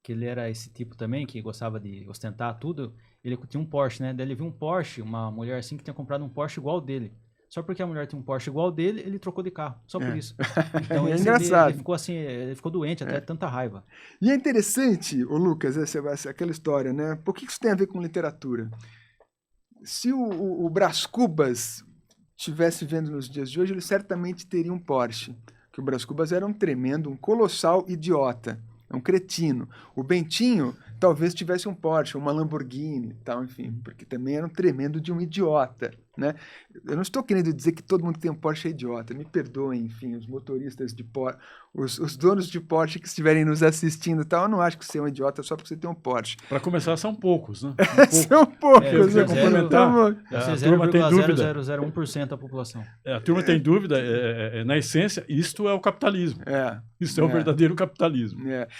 que ele era esse tipo também, que gostava de ostentar tudo. Ele tinha um Porsche, né? Daí ele viu um Porsche, uma mulher assim que tinha comprado um Porsche igual dele. Só porque a mulher tinha um Porsche igual dele, ele trocou de carro. Só por isso. Então É engraçado. Ele ficou assim, ele ficou doente, até tanta raiva. E é interessante, ô Lucas, aquela história, né? Por que isso tem a ver com literatura? Se o Brás Cubas estivesse vendo nos dias de hoje, ele certamente teria um Porsche. que o Brás Cubas era um tremendo, um colossal idiota, um cretino. O Bentinho talvez tivesse um Porsche, uma Lamborghini, tal, enfim, porque também era um tremendo de um idiota, né? Eu não estou querendo dizer que todo mundo que tem um Porsche é idiota, me perdoem, enfim, os motoristas de Porsche, os donos de Porsche que estiverem nos assistindo e tal, eu não acho que você é um idiota só porque você tem um Porsche. Para começar, são poucos, né? São poucos, eu queria né? complementar. Deve ser A turma tem dúvida. 0,001% da população. A turma tem dúvida, na essência, isto é o capitalismo. Isso é o verdadeiro capitalismo.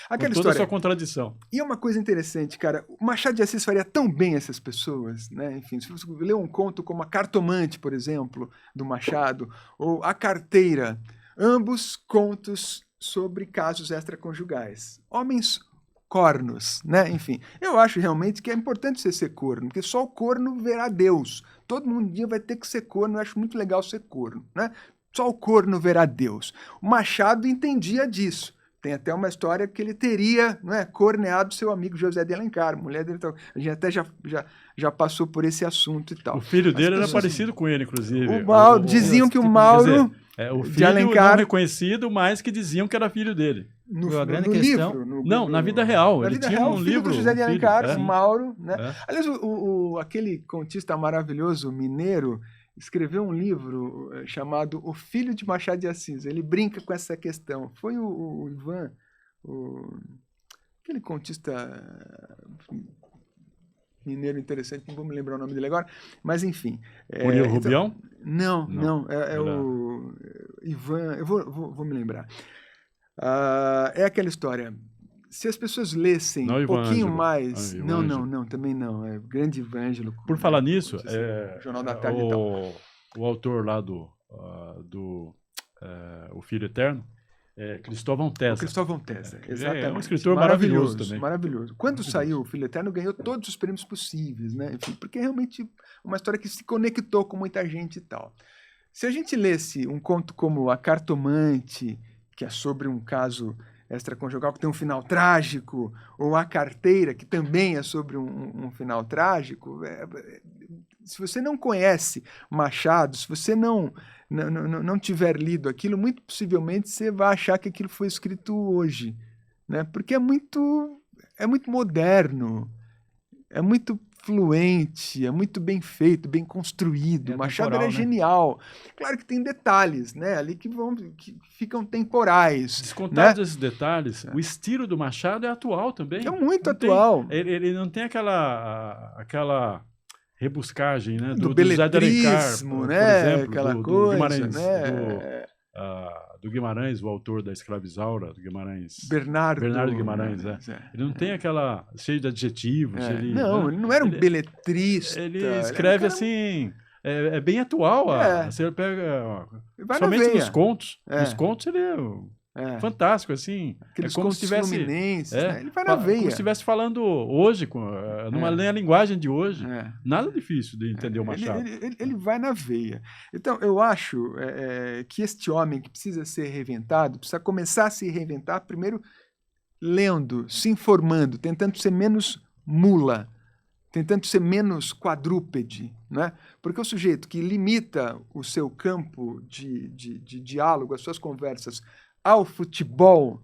Aquela com toda a história. sua contradição. E é uma coisa interessante, cara, o Machado de Assis faria tão bem essas pessoas, né? Enfim, se você ler um conto como A Cartomante, por exemplo, do Machado, ou A Carteira, ambos contos sobre casos extraconjugais. Homens cornos, né? Enfim, eu acho realmente que é importante você ser corno, porque só o corno verá Deus. Todo mundo um dia vai ter que ser corno, eu acho muito legal ser corno, né? Só o corno verá Deus. O Machado entendia disso. Tem até uma história que ele teria, né, corneado seu amigo José de Alencar, mulher dele. Então, a gente até já passou por esse assunto e tal. O filho dele era parecido com ele, inclusive. Diziam que o Mauro o de filho Alencar não reconhecido, mas que diziam que era filho dele. No questão, livro, na vida real. Na ele vida tinha real, um o filho livro do José de Alencar, o Mauro, né? É. Aliás, aquele contista maravilhoso mineiro escreveu um livro chamado O Filho de Machado de Assis. Ele brinca com essa questão. Foi o Ivan, aquele contista mineiro interessante, não vou me lembrar o nome dele agora, mas enfim. Murilo Rubião? Não, é o Ivan, eu vou me lembrar. É aquela história. Se as pessoas lessem um pouquinho mais... Não, também não. É o grande Ângelo. Por falar nisso, Jornal da Tarde e tal. O autor lá O Filho Eterno, Cristóvão Tessa. Cristóvão Tessa, exatamente. É um escritor maravilhoso também. Maravilhoso. Quando saiu O Filho Eterno, ganhou todos os prêmios possíveis, né? Enfim, porque é realmente uma história que se conectou com muita gente e tal. Se a gente lesse um conto como A Cartomante, que é sobre um caso extraconjugal que tem um final trágico, ou A Carteira, que também é sobre um final trágico, se você não conhece Machado, se você não tiver lido aquilo, muito possivelmente você vai achar que aquilo foi escrito hoje, né? Porque é muito moderno, é muito fluente, é muito bem feito, bem construído. Machado temporal, era genial. Claro que tem detalhes, né, ali que ficam temporais. Descontados esses detalhes, o estilo do Machado é atual também. É muito atual. Ele não tem aquela rebuscagem, né, do beletrismo, né, por exemplo, aquela coisa, Guimarães, né? Do Guimarães, o autor da Escravizaura, do Guimarães. Bernardo Guimarães, Ele não tem aquela cheio de adjetivos. Ele não era um beletrista. Ele escreve assim, é bem atual. Você pega, somente nos contos. Nos contos ele é fantástico, assim. Aqueles como se estivesse fluminenses, né? Ele vai na veia. Como se estivesse falando hoje, numa linguagem de hoje. Nada difícil de entender o Machado. Ele vai na veia. Então, eu acho que este homem que precisa ser reinventado, precisa começar a se reinventar, primeiro lendo, se informando, tentando ser menos mula, tentando ser menos quadrúpede, né? Porque o sujeito que limita o seu campo de diálogo, as suas conversas ao futebol,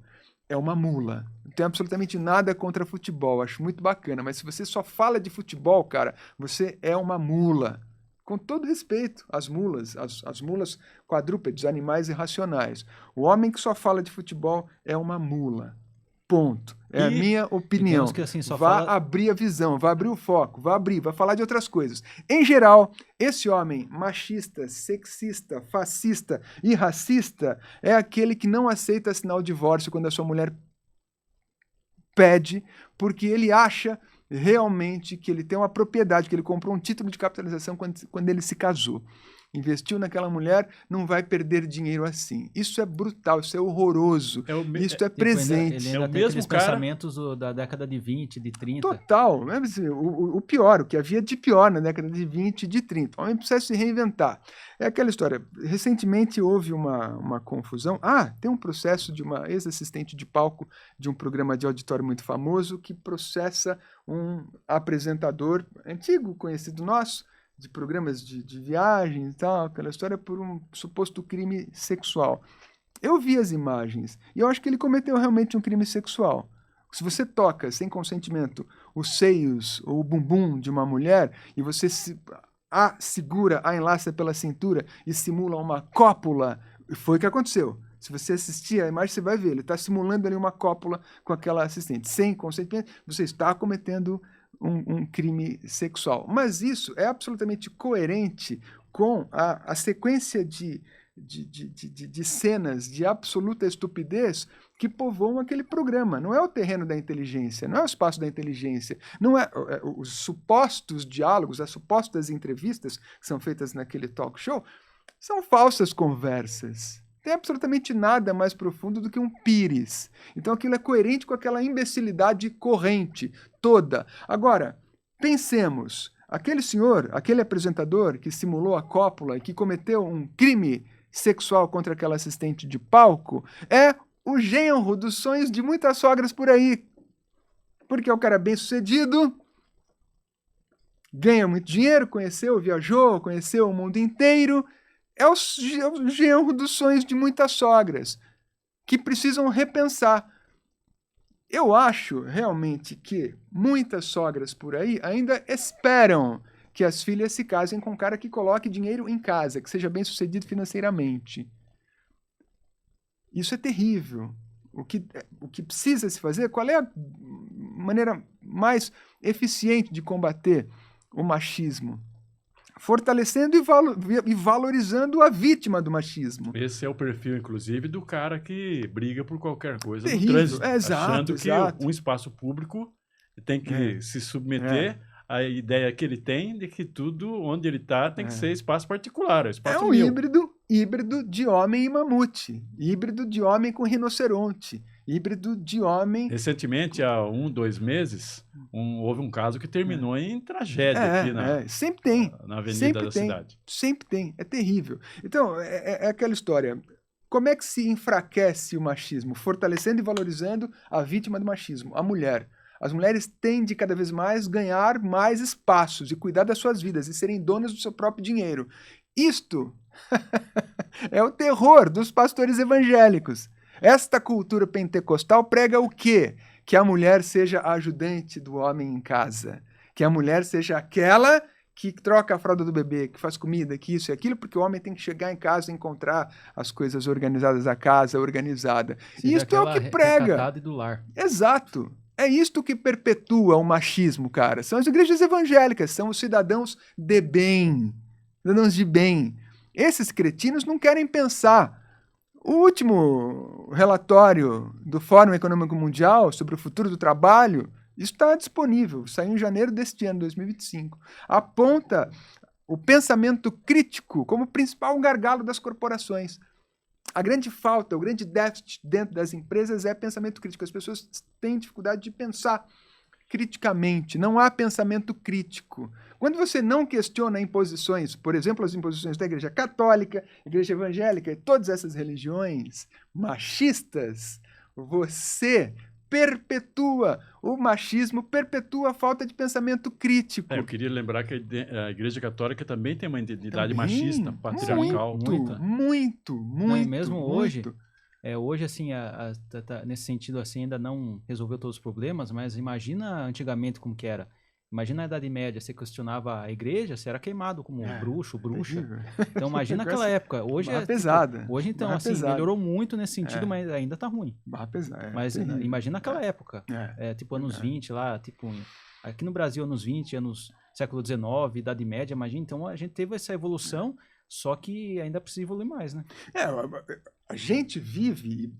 é uma mula. Não tenho absolutamente nada contra futebol, acho muito bacana, mas se você só fala de futebol, cara, você é uma mula. Com todo respeito às mulas, as mulas quadrúpedes, animais irracionais. O homem que só fala de futebol é uma mula. Ponto. É a minha opinião. Que, assim, abrir a visão, vai abrir o foco, vai falar de outras coisas. Em geral, esse homem machista, sexista, fascista e racista é aquele que não aceita assinar o divórcio quando a sua mulher pede, porque ele acha realmente que ele tem uma propriedade, que ele comprou um título de capitalização quando ele se casou. Investiu naquela mulher, não vai perder dinheiro assim. Isso é brutal, isso é horroroso. Isso é presente. Ele ainda tem aqueles pensamentos da década de 20, de 30. Total. O pior, o que havia de pior na década de 20 e de 30. O homem precisa se reinventar. É aquela história. Recentemente houve uma confusão. Tem um processo de uma ex-assistente de palco de um programa de auditório muito famoso que processa um apresentador antigo, conhecido nosso, de programas de viagem e tal, aquela história, por um suposto crime sexual. Eu vi as imagens e eu acho que ele cometeu realmente um crime sexual. Se você toca sem consentimento os seios ou o bumbum de uma mulher e você a segura, a enlaça pela cintura e simula uma cópula, foi o que aconteceu. Se você assistir a imagem, você vai ver, ele está simulando ali uma cópula com aquela assistente. Sem consentimento, você está cometendo um crime sexual. Mas isso é absolutamente coerente com a sequência de cenas de absoluta estupidez que povoam aquele programa. Não é o terreno da inteligência, não é o espaço da inteligência, não é os supostos diálogos, as supostas entrevistas que são feitas naquele talk show, são falsas conversas. Tem absolutamente nada mais profundo do que um pires. Então aquilo é coerente com aquela imbecilidade corrente toda. Agora, pensemos, aquele senhor, aquele apresentador que simulou a cópula e que cometeu um crime sexual contra aquela assistente de palco é o genro dos sonhos de muitas sogras por aí. Porque é o cara bem sucedido, ganha muito dinheiro, viajou, conheceu o mundo inteiro. É o genro dos sonhos de muitas sogras que precisam repensar. Eu acho realmente que muitas sogras por aí ainda esperam que as filhas se casem com um cara que coloque dinheiro em casa, que seja bem sucedido financeiramente. Isso é terrível. O que precisa se fazer, qual é a maneira mais eficiente de combater o machismo? Fortalecendo e valorizando a vítima do machismo. Esse é o perfil, inclusive, do cara que briga por qualquer coisa terrível. no trânsito, Exato, achando exato. que um espaço público tem que se submeter à ideia que ele tem de que tudo onde ele está tem que ser espaço particular, espaço um meu. híbrido de homem e mamute, híbrido de homem com rinoceronte, híbrido de homem... Recentemente, há 2 meses, houve um caso que terminou em tragédia aqui sempre tem, na avenida sempre da tem, cidade. Sempre tem, é terrível. Então, é aquela história. Como é que se enfraquece o machismo? Fortalecendo e valorizando a vítima do machismo, a mulher. As mulheres têm de cada vez mais ganhar mais espaços e cuidar das suas vidas e serem donas do seu próprio dinheiro. Isto é o terror dos pastores evangélicos. Esta cultura pentecostal prega o quê? Que a mulher seja a ajudante do homem em casa. Que a mulher seja aquela que troca a fralda do bebê, que faz comida, que isso e aquilo, porque o homem tem que chegar em casa e encontrar as coisas organizadas, a casa organizada. Isto é o que prega. E do lar. Exato. É isto que perpetua o machismo, cara. São as igrejas evangélicas, são os cidadãos de bem. Cidadãos de bem. Esses cretinos não querem pensar. O último relatório do Fórum Econômico Mundial sobre o futuro do trabalho está disponível, saiu em janeiro deste ano, 2025. Aponta o pensamento crítico como principal gargalo das corporações. A grande falta, o grande déficit dentro das empresas é pensamento crítico. As pessoas têm dificuldade de pensar criticamente, não há pensamento crítico. Quando você não questiona imposições, por exemplo, as imposições da Igreja Católica, Igreja Evangélica e todas essas religiões machistas, você perpetua o machismo, perpetua a falta de pensamento crítico. Eu queria lembrar que a Igreja Católica também tem uma identidade machista, patriarcal. Muito. E mesmo hoje, hoje assim, nesse sentido assim, ainda não resolveu todos os problemas, mas imagina antigamente como que era. Imagina a Idade Média, você questionava a igreja, você era queimado como bruxa. Então imagina aquela época. Hoje é pesada. Hoje então assim, melhorou muito nesse sentido, mas ainda tá ruim. Mas imagina aquela época. Tipo anos 20 lá, tipo aqui no Brasil anos 20, século XIX, Idade Média, imagina. Então a gente teve essa evolução, só que ainda precisa evoluir mais, né? A gente vive,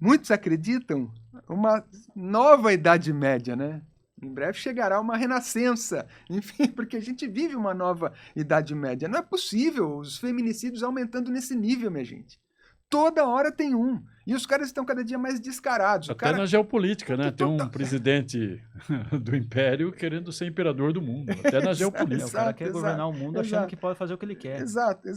muitos acreditam, uma nova Idade Média, né? Em breve chegará uma renascença, enfim, porque a gente vive uma nova Idade Média. Não é possível os feminicídios aumentando nesse nível, minha gente. Toda hora tem um. E os caras estão cada dia mais descarados. Até na geopolítica, né? Tem um presidente do império querendo ser imperador do mundo. Até na geopolítica. O cara quer governar o mundo achando que pode fazer o que ele quer. Exato.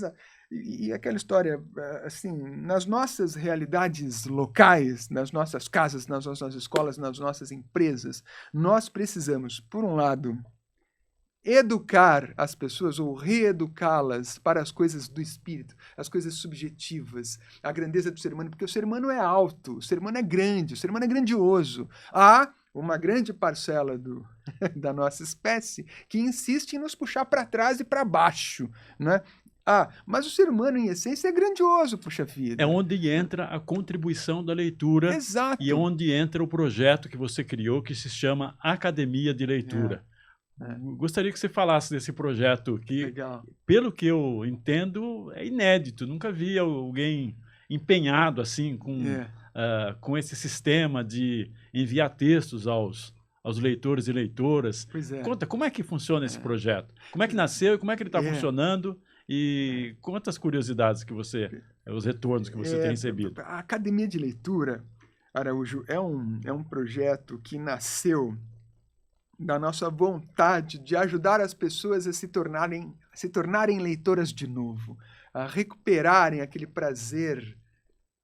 E aquela história, assim, nas nossas realidades locais, nas nossas casas, nas nossas escolas, nas nossas empresas, nós precisamos, por um lado, educar as pessoas ou reeducá-las para as coisas do espírito, as coisas subjetivas, a grandeza do ser humano, porque o ser humano é alto, o ser humano é grande, o ser humano é grandioso. Há uma grande parcela da nossa espécie que insiste em nos puxar para trás e para baixo, né? Mas o ser humano, em essência, é grandioso, puxa vida. É onde entra a contribuição da leitura. Exato. E é onde entra o projeto que você criou, que se chama Academia de Leitura. Gostaria que você falasse desse projeto, que, Legal. pelo que eu entendo, é inédito. Nunca vi alguém empenhado assim com esse sistema de enviar textos aos leitores e leitoras. Pois é. Conta, como é que funciona esse projeto? Como é que nasceu e como é que ele está funcionando? E quantas curiosidades que os retornos que você tem recebido? A Academia de Leitura, Araújo, é um projeto que nasceu da nossa vontade de ajudar as pessoas a se tornarem leitoras de novo, a recuperarem aquele prazer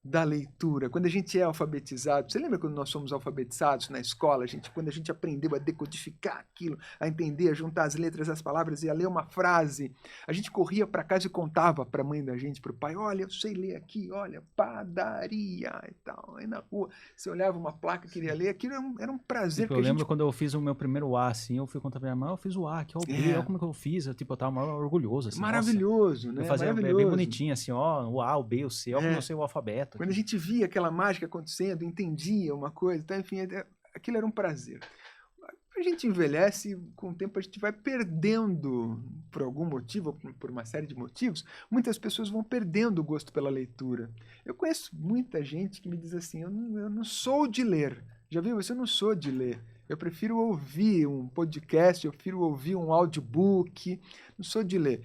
da leitura. Quando a gente é alfabetizado, você lembra quando nós somos alfabetizados na escola, quando a gente aprendeu a decodificar aquilo, a entender, a juntar as letras, as palavras e a ler uma frase, a gente corria para casa e contava para a mãe da gente, para o pai, olha, eu sei ler aqui, olha, padaria e tal. Aí na rua, você olhava uma placa, queria ler, aquilo era um prazer. Tipo, eu lembro quando eu fiz o meu primeiro A, assim, eu fui contar pra minha mãe, eu fiz o A, que é o B, olha como que eu fiz, eu tava maior orgulhoso, assim. Maravilhoso, nossa. né? Eu fazia bem bonitinho, assim, ó, o A, o B, o C, olha como eu sei o alfabeto. Quando a gente via aquela mágica acontecendo, entendia uma coisa, então, enfim, aquilo era um prazer. A gente envelhece, com o tempo a gente vai perdendo, por algum motivo, ou por uma série de motivos, muitas pessoas vão perdendo o gosto pela leitura. Eu conheço muita gente que me diz assim, eu não sou de ler. Já viu? Eu não sou de ler. Eu prefiro ouvir um podcast, eu prefiro ouvir um audiobook, não sou de ler.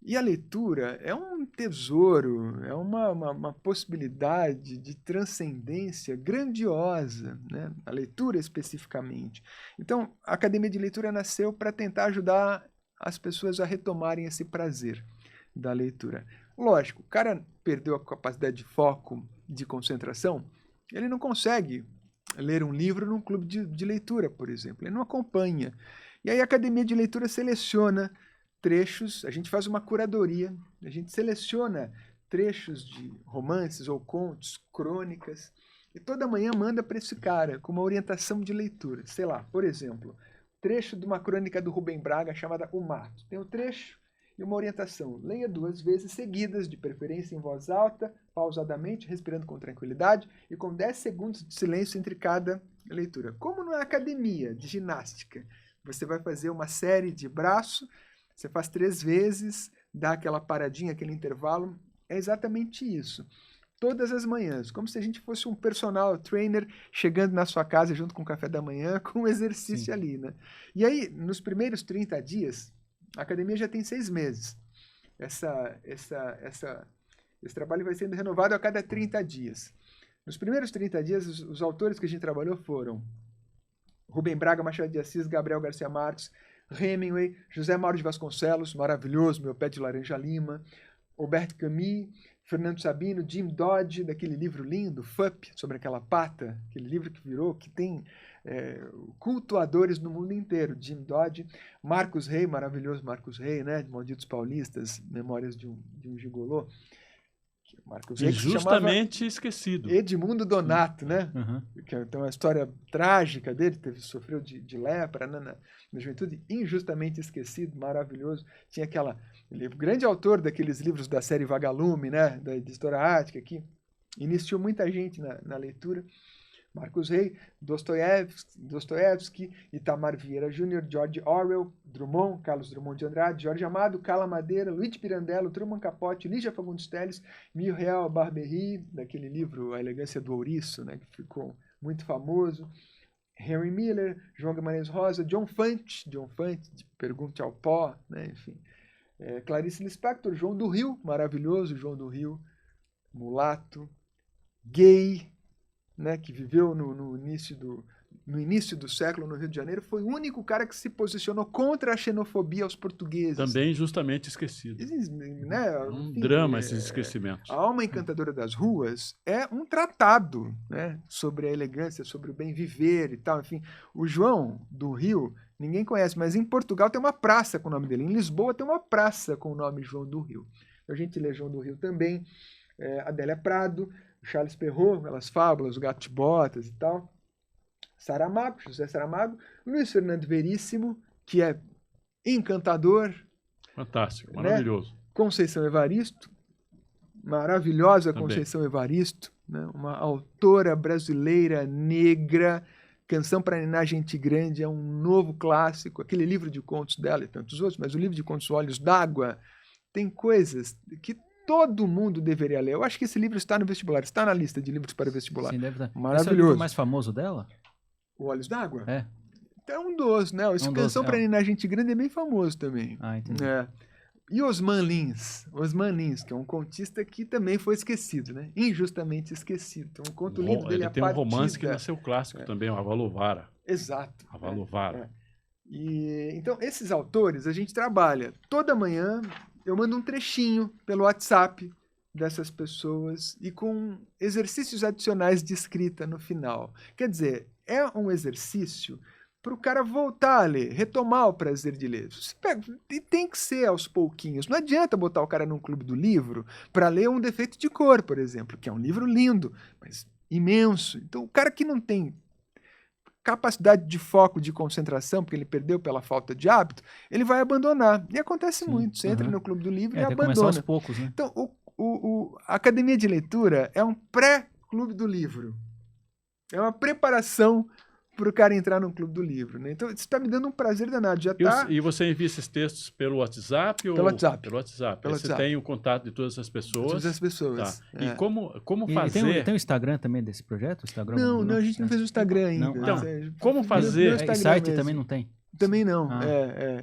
E a leitura é um tesouro, é uma possibilidade de transcendência grandiosa, né? A leitura especificamente. Então, a Academia de Leitura nasceu para tentar ajudar as pessoas a retomarem esse prazer da leitura. Lógico, o cara perdeu a capacidade de foco, de concentração, ele não consegue ler um livro num clube de leitura, por exemplo, ele não acompanha. E aí a Academia de Leitura seleciona trechos, a gente faz uma curadoria, a gente seleciona trechos de romances ou contos, crônicas, e toda manhã manda para esse cara com uma orientação de leitura. Sei lá, por exemplo, trecho de uma crônica do Rubem Braga chamada O Mato. Tem um trecho e uma orientação. Leia 2 vezes seguidas, de preferência em voz alta, pausadamente, respirando com tranquilidade e com 10 segundos de silêncio entre cada leitura. Como na academia de ginástica, você vai fazer uma série de braço, você faz 3 vezes, dá aquela paradinha, aquele intervalo. É exatamente isso. Todas as manhãs, como se a gente fosse um personal trainer chegando na sua casa junto com o café da manhã, com um exercício ali, né? E aí, nos primeiros 30 dias, a academia já tem 6 meses. Esse trabalho vai sendo renovado a cada 30 dias. Nos primeiros 30 dias, os autores que a gente trabalhou foram Rubem Braga, Machado de Assis, Gabriel Garcia Marques, Hemingway, José Mauro de Vasconcelos, maravilhoso, Meu Pé de Laranja Lima, Albert Camus, Fernando Sabino, Jim Dodge, daquele livro lindo, Fup, sobre aquela pata, aquele livro que virou, que tem cultuadores no mundo inteiro, Jim Dodge, Marcos Rey, maravilhoso Marcos Rey, né, de Malditos Paulistas, Memórias de um Gigolô, Marcos Rey, justamente esquecido. Edmundo Donato, né? Uhum. Que tem uma história trágica dele, sofreu de lepra, né, na juventude, injustamente esquecido, maravilhoso. Tinha o grande autor daqueles livros da série Vagalume, né, da editora Ática, que iniciou muita gente na leitura. Marcos Rey, Dostoiévski, Itamar Vieira Júnior, George Orwell, Drummond, Carlos Drummond de Andrade, Jorge Amado, Carla Madeira, Luiz Pirandello, Truman Capote, Lígia Fagundes Telles, Muriel Barbery, daquele livro A Elegância do Ouriço, né, que ficou muito famoso, Henry Miller, João Guimarães Rosa, John Fante, de Pergunte ao Pó, né, enfim, Clarice Lispector, João do Rio, maravilhoso João do Rio, mulato, gay, né, que viveu no início do século no Rio de Janeiro, foi o único cara que se posicionou contra a xenofobia aos portugueses. Também justamente esquecido. Né? Enfim, drama esses esquecimentos. A Alma Encantadora das Ruas é um tratado, né, sobre a elegância, sobre o bem viver e tal. Enfim, o João do Rio, Ninguém conhece, mas em Portugal tem uma praça com o nome dele. Em Lisboa tem uma praça com o nome João do Rio. A gente lê João do Rio também, Adélia Prado, Charles Perrault, aquelas fábulas, o Gato de Botas e tal. Saramago, José Saramago, Luiz Fernando Veríssimo, que é encantador. Fantástico, né? maravilhoso. Conceição Evaristo, maravilhosa Também. Conceição Evaristo, né? Uma autora brasileira negra. Canção para Ninar Gente Grande é um novo clássico. Aquele livro de contos dela e tantos outros, mas o livro de contos Olhos d'Água tem coisas que todo mundo deveria ler. Eu acho que esse livro está no vestibular, está na lista de livros para vestibular. Sim, deve estar. Esse é o Maravilhoso. livro mais famoso dela? O Olhos d'Água? É. É um dos, né? Esse Um dos, Canção é. para Ninar Gente Grande é bem famoso também. Ah, entendi. E Osman Lins, que é um contista que também foi esquecido, né? Injustamente esquecido. Tem um conto lindo dele, Ele A tem um romance que Partida. nasceu clássico também, o Avalovara. Exato. Avalovara. E então esses autores a gente trabalha toda manhã. Eu mando um trechinho pelo WhatsApp dessas pessoas e com exercícios adicionais de escrita no final. Quer dizer, é um exercício para o cara voltar a ler, retomar o prazer de ler. E tem que ser aos pouquinhos. Não adianta botar o cara num clube do livro para ler Um Defeito de Cor, por exemplo, que é um livro lindo, mas imenso. Então, o cara que não tem capacidade de foco, de concentração, porque ele perdeu pela falta de hábito, ele vai abandonar. E acontece muito. Você entra no clube do livro e Tem que começar abandona. aos poucos, né? Então, a Academia de Leitura é um pré-clube do livro. É uma preparação para o cara entrar no clube do livro, né? Então, isso está me dando um prazer danado. Já tá... E você envia esses textos pelo WhatsApp? Pelo WhatsApp. Pelo WhatsApp. Pelo Aí você WhatsApp. tem o contato de todas as pessoas. Todas as pessoas. Tá. E como E fazer... tem o Instagram também desse projeto? O Instagram Não, a gente não fez o Instagram ainda. Não. Então, Né? como fazer... Meu E Instagram site mesmo. também não tem? Também não. Ah.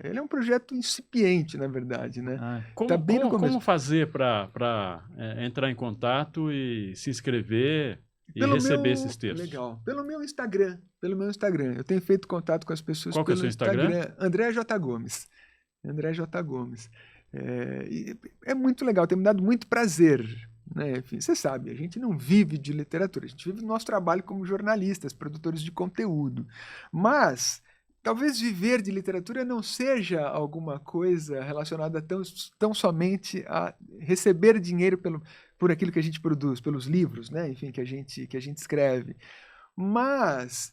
Ele é um projeto incipiente, na verdade, né? Ah, Tá bem no começo. Como fazer para entrar em contato e se inscrever e receber esses textos? Legal. Pelo meu Instagram. Eu tenho feito contato com as pessoas Qual que é o pelo seu Instagram? André J. Gomes. É muito legal, tem me dado muito prazer. Né? Enfim, você sabe, a gente não vive de literatura, a gente vive do nosso trabalho como jornalistas, produtores de conteúdo. Mas talvez viver de literatura não seja alguma coisa relacionada tão somente a receber dinheiro por aquilo que a gente produz, pelos livros, né? Enfim, que a gente escreve. Mas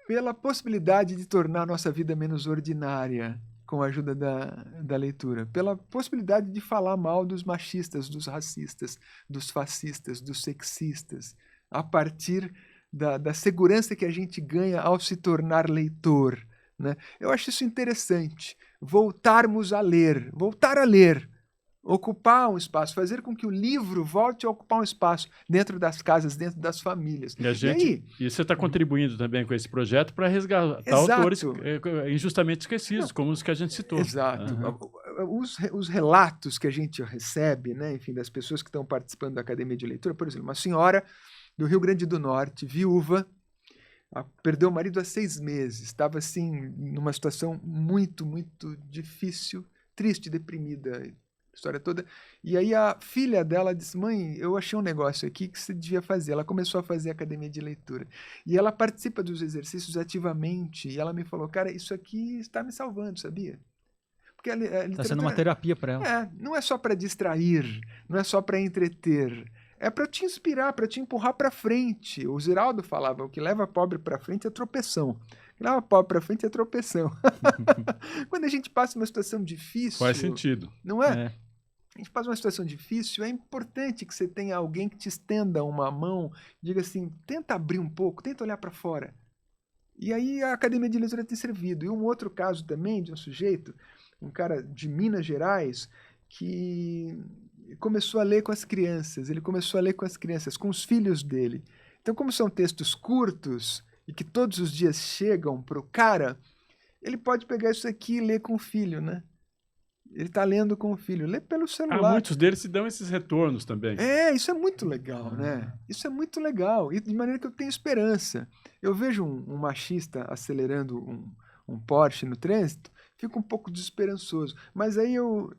pela possibilidade de tornar a nossa vida menos ordinária com a ajuda da leitura, pela possibilidade de falar mal dos machistas, dos racistas, dos fascistas, dos sexistas, a partir da segurança que a gente ganha ao se tornar leitor. Né? Eu acho isso interessante. Voltar a ler, ocupar um espaço, fazer com que o livro volte a ocupar um espaço dentro das casas, dentro das famílias. E você está contribuindo também com esse projeto para resgatar autores injustamente esquecidos, como os que a gente citou. Exato. Os relatos que a gente recebe, né, enfim, das pessoas que estão participando da Academia de Leitura, por exemplo, uma senhora do Rio Grande do Norte, viúva, perdeu o marido há 6 meses, estava assim numa situação muito, muito difícil, triste, deprimida, história toda. E aí a filha dela disse: mãe, eu achei um negócio aqui que você devia fazer. Ela começou a fazer a Academia de Leitura. E ela participa dos exercícios ativamente. E ela me falou: cara, isso aqui está me salvando, sabia? Porque está sendo uma terapia para ela. Não é só para distrair, não é só para entreter. É para te inspirar, para te empurrar para frente. O Ziraldo falava: o que leva pobre para frente é tropeção. O que leva pobre para frente é tropeção. Quando a gente passa uma situação difícil... Faz sentido. Não é? A gente passa uma situação difícil, é importante que você tenha alguém que te estenda uma mão, diga assim, tenta abrir um pouco, tenta olhar para fora. E aí a Academia de Leitura tem servido. E um outro caso também de um sujeito, um cara de Minas Gerais, que começou a ler com as crianças. Ele começou a ler com as crianças, com os filhos dele. Então, como são textos curtos e que todos os dias chegam para o cara, ele pode pegar isso aqui e ler com o filho, né? Ele está lendo com o filho, lê pelo celular. Muitos deles se dão esses retornos também. Isso é muito legal, né? Isso é muito legal, e de maneira que eu tenho esperança. Eu vejo um machista acelerando um Porsche no trânsito, fico um pouco desesperançoso, mas aí eu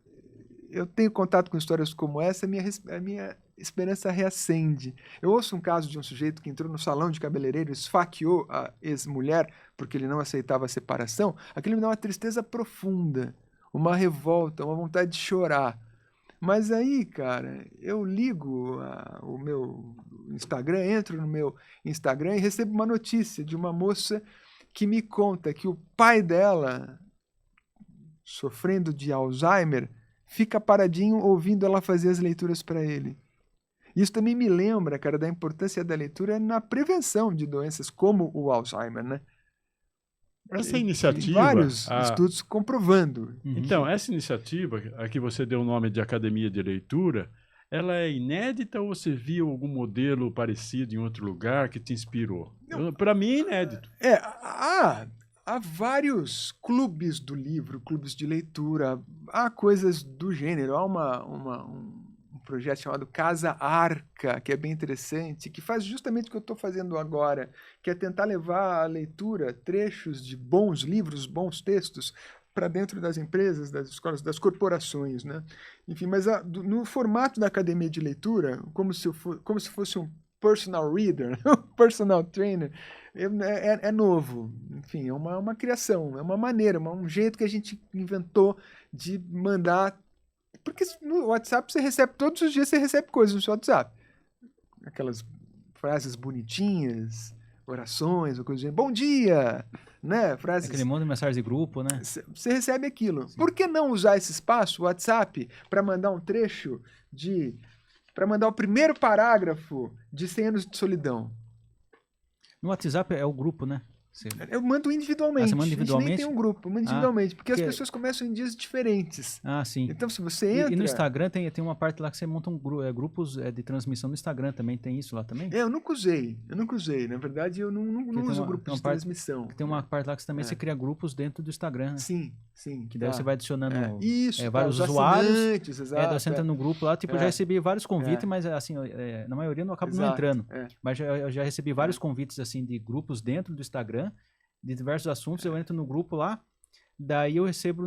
eu tenho contato com histórias como essa, a minha esperança reacende. Eu ouço um caso de um sujeito que entrou no salão de cabeleireiro e esfaqueou a ex-mulher porque ele não aceitava a separação. Aquilo me dá uma tristeza profunda, uma revolta, uma vontade de chorar. Mas aí, cara, eu ligo o meu Instagram, entro no meu Instagram e recebo uma notícia de uma moça que me conta que o pai dela, sofrendo de Alzheimer, fica paradinho ouvindo ela fazer as leituras para ele. Isso também me lembra, cara, da importância da leitura na prevenção de doenças como o Alzheimer, né? Essa E iniciativa... vários estudos comprovando. Então, essa iniciativa, a que você deu o nome de Academia de Leitura, ela é inédita ou você viu algum modelo parecido em outro lugar que te inspirou? Para mim é inédito. Há vários clubes do livro, clubes de leitura, há coisas do gênero. Há um projeto chamado Casa Arca, que é bem interessante, que faz justamente o que eu estou fazendo agora, que é tentar levar a leitura, trechos de bons livros, bons textos, para dentro das empresas, das escolas, das corporações, né? Enfim, mas no formato da academia de leitura, como se fosse um personal reader, um personal trainer, é novo. Enfim, é uma criação, é uma maneira, um jeito que a gente inventou de mandar. Porque no WhatsApp você recebe, todos os dias você recebe coisas no seu WhatsApp. Aquelas frases bonitinhas, orações, ou coisas assim, bom dia, né? Frases... Aquele monte de mensagem de grupo, né? Você recebe aquilo. Sim. Por que não usar esse espaço, o WhatsApp, para mandar um trecho para mandar o primeiro parágrafo de 100 anos de solidão? No WhatsApp é o grupo, né? Eu mando individualmente. Você manda individualmente? A gente nem tem um grupo, eu mando individualmente, porque as pessoas começam em dias diferentes. Sim. Então, se você entra... E no Instagram tem uma parte lá que você monta grupos de transmissão no Instagram também, tem isso lá também? Eu nunca usei. Na verdade, eu não uso grupos de transmissão. Tem uma parte lá que você cria grupos dentro do Instagram, né? Sim. Que daí você vai adicionando vários os usuários. Exato, daí você entra no grupo lá, já recebi vários convites, mas assim, na maioria eu não acabo não entrando. Mas eu já recebi vários convites assim de grupos dentro do Instagram, de diversos assuntos, eu entro no grupo lá, daí eu recebo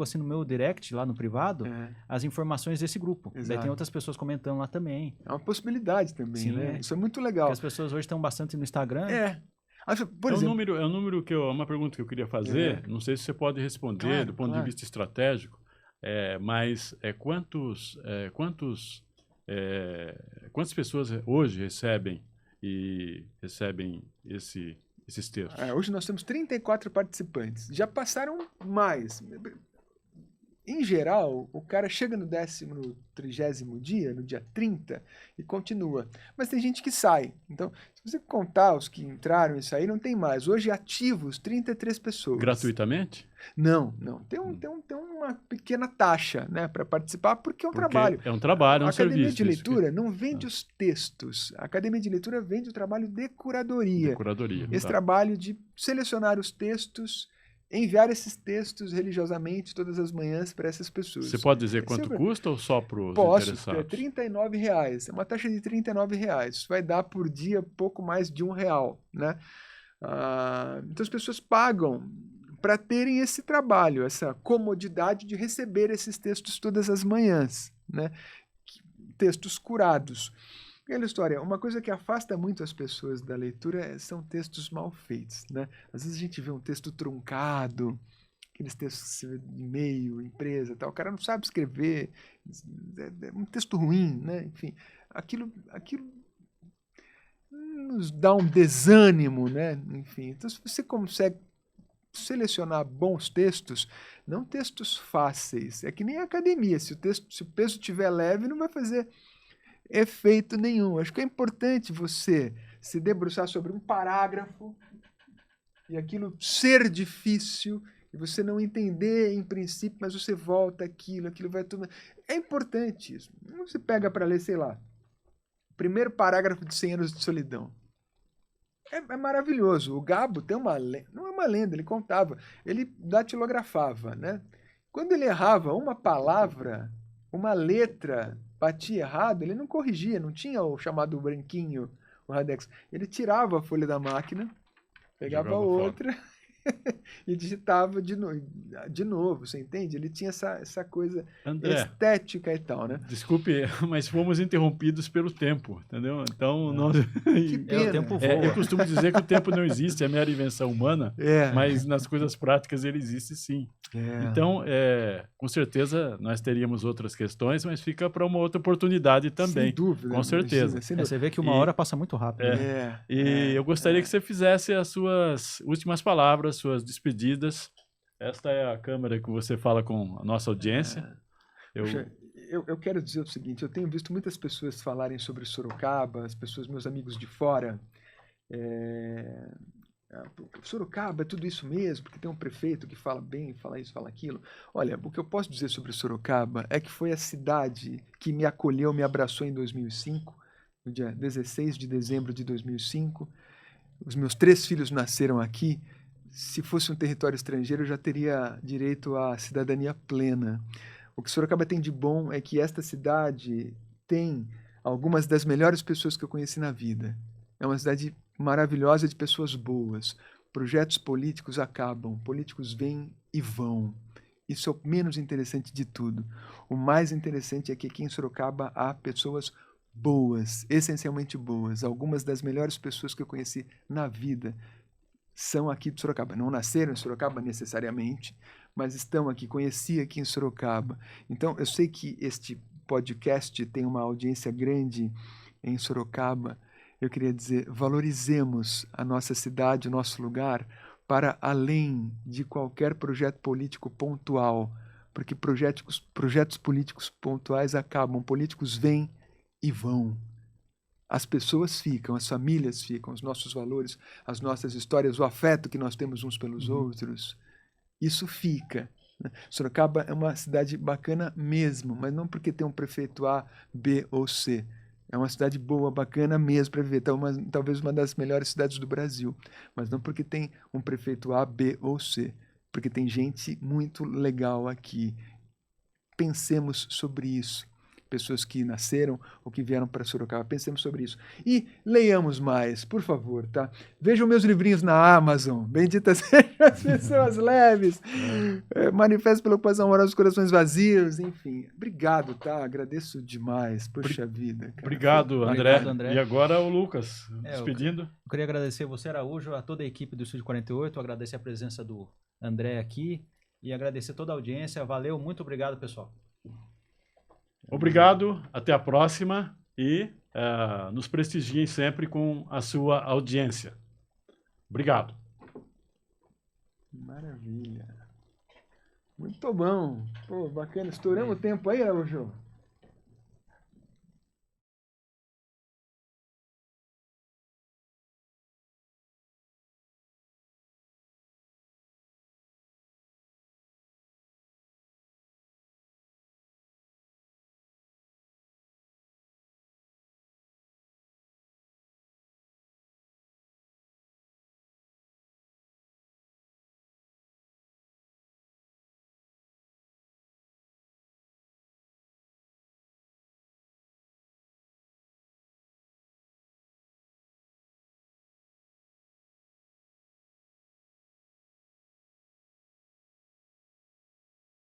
assim no meu direct, lá no privado, as informações desse grupo. Exato. Daí tem outras pessoas comentando lá também. É uma possibilidade também, sim, né? Isso é muito legal. Porque as pessoas hoje estão bastante no Instagram. Por exemplo, um número uma pergunta que eu queria fazer, não sei se você pode responder do ponto de vista estratégico, mas quantas pessoas hoje recebem esses textos? Hoje nós temos 34 participantes. Já passaram mais. Em geral, o cara chega no 30º dia, no dia 30, e continua. Mas tem gente que sai. Então, se você contar os que entraram e saíram, não tem mais. Hoje, ativos, 33 pessoas. Gratuitamente? Não. Tem uma pequena taxa, né, para participar, porque é um trabalho. É um trabalho, é um serviço. A Academia de Leitura não vende os textos. A Academia de Leitura vende o trabalho de curadoria. Esse trabalho de selecionar os textos, enviar esses textos religiosamente todas as manhãs para essas pessoas. Você pode dizer quanto custa ou só para os interessados? Posso, é R$39. É uma taxa de R$39. Isso vai dar por dia pouco mais de R$1, né? Então as pessoas pagam para terem esse trabalho, essa comodidade de receber esses textos todas as manhãs, né? Textos curados. Aquela história, uma coisa que afasta muito as pessoas da leitura são textos mal feitos, né? Às vezes a gente vê um texto truncado, aqueles textos de e-mail, empresa, tal, o cara não sabe escrever, é um texto ruim, né? Enfim, aquilo nos dá um desânimo, né? Enfim, então se você consegue selecionar bons textos, não textos fáceis, é que nem a academia, se o peso estiver leve, não vai fazer efeito nenhum. Acho que é importante você se debruçar sobre um parágrafo e aquilo ser difícil e você não entender em princípio, mas você volta aquilo vai tudo. É importante isso. Não se pega para ler, sei lá, o primeiro parágrafo de 100 anos de solidão. É maravilhoso. O Gabo tem não é uma lenda, ele contava, ele datilografava, né? Quando ele errava uma palavra, uma letra batia errado, ele não corrigia, não tinha o chamado branquinho, o Radex. Ele tirava a folha da máquina, pegava outra e digitava de novo, você entende? Ele tinha essa coisa André, estética e tal, né? desculpe, mas fomos interrompidos pelo tempo, entendeu? Então, nós... Que O pena. tempo voa. eu costumo dizer que o tempo não existe, é mera invenção humana, É. mas nas coisas práticas ele existe sim. Então, com certeza, nós teríamos outras questões, mas fica para uma outra oportunidade também. Sem dúvida. Com certeza. Sem dúvida. Você vê que uma hora passa muito rápido. né? E eu gostaria que você fizesse as suas últimas palavras, suas despedidas. Esta é a câmera que você fala com a nossa audiência. Puxa, eu quero dizer o seguinte, eu tenho visto muitas pessoas falarem sobre Sorocaba, as pessoas, meus amigos de fora, Sorocaba é tudo isso mesmo, porque tem um prefeito que fala bem, fala isso, fala aquilo. Olha, o que eu posso dizer sobre Sorocaba é que foi a cidade que me acolheu, me abraçou em 2005, no dia 16 de dezembro de 2005. Os meus 3 filhos nasceram aqui. Se fosse um território estrangeiro, eu já teria direito à cidadania plena. O que Sorocaba tem de bom é que esta cidade tem algumas das melhores pessoas que eu conheci na vida. É uma cidade maravilhosa de pessoas boas. Projetos políticos acabam, políticos vêm e vão. Isso é o menos interessante de tudo. O mais interessante é que aqui em Sorocaba há pessoas boas, essencialmente boas. Algumas das melhores pessoas que eu conheci na vida são aqui de Sorocaba. Não nasceram em Sorocaba necessariamente, mas estão aqui, conheci aqui em Sorocaba. Então, eu sei que este podcast tem uma audiência grande em Sorocaba. Eu queria dizer, valorizemos a nossa cidade, o nosso lugar, para além de qualquer projeto político pontual, porque projetos políticos pontuais acabam, políticos vêm e vão. As pessoas ficam, as famílias ficam, os nossos valores, as nossas histórias, o afeto que nós temos uns pelos outros, isso fica. Sorocaba é uma cidade bacana mesmo, mas não porque tem um prefeito A, B ou C. É uma cidade boa, bacana mesmo para viver, talvez uma das melhores cidades do Brasil, mas não porque tem um prefeito A, B ou C, porque tem gente muito legal aqui. Pensemos sobre isso. Pessoas que nasceram ou que vieram para Sorocaba, pensemos sobre isso. E leiamos mais, por favor, tá? Vejam meus livrinhos na Amazon. Benditas sejam as pessoas leves. Manifesto pela ocupação amorosa dos corações vazios, enfim. Obrigado, tá? Agradeço demais. Poxa vida. Cara. Obrigado, André. Obrigado, André. E agora o Lucas, despedindo. Eu queria agradecer você, Araújo, a toda a equipe do Estúdio 48, agradecer a presença do André aqui e agradecer toda a audiência. Valeu, muito obrigado, pessoal. Obrigado, até a próxima e nos prestigiem sempre com a sua audiência. Obrigado. Maravilha. Muito bom. Pô, bacana. Estouramos o tempo aí, Araújo?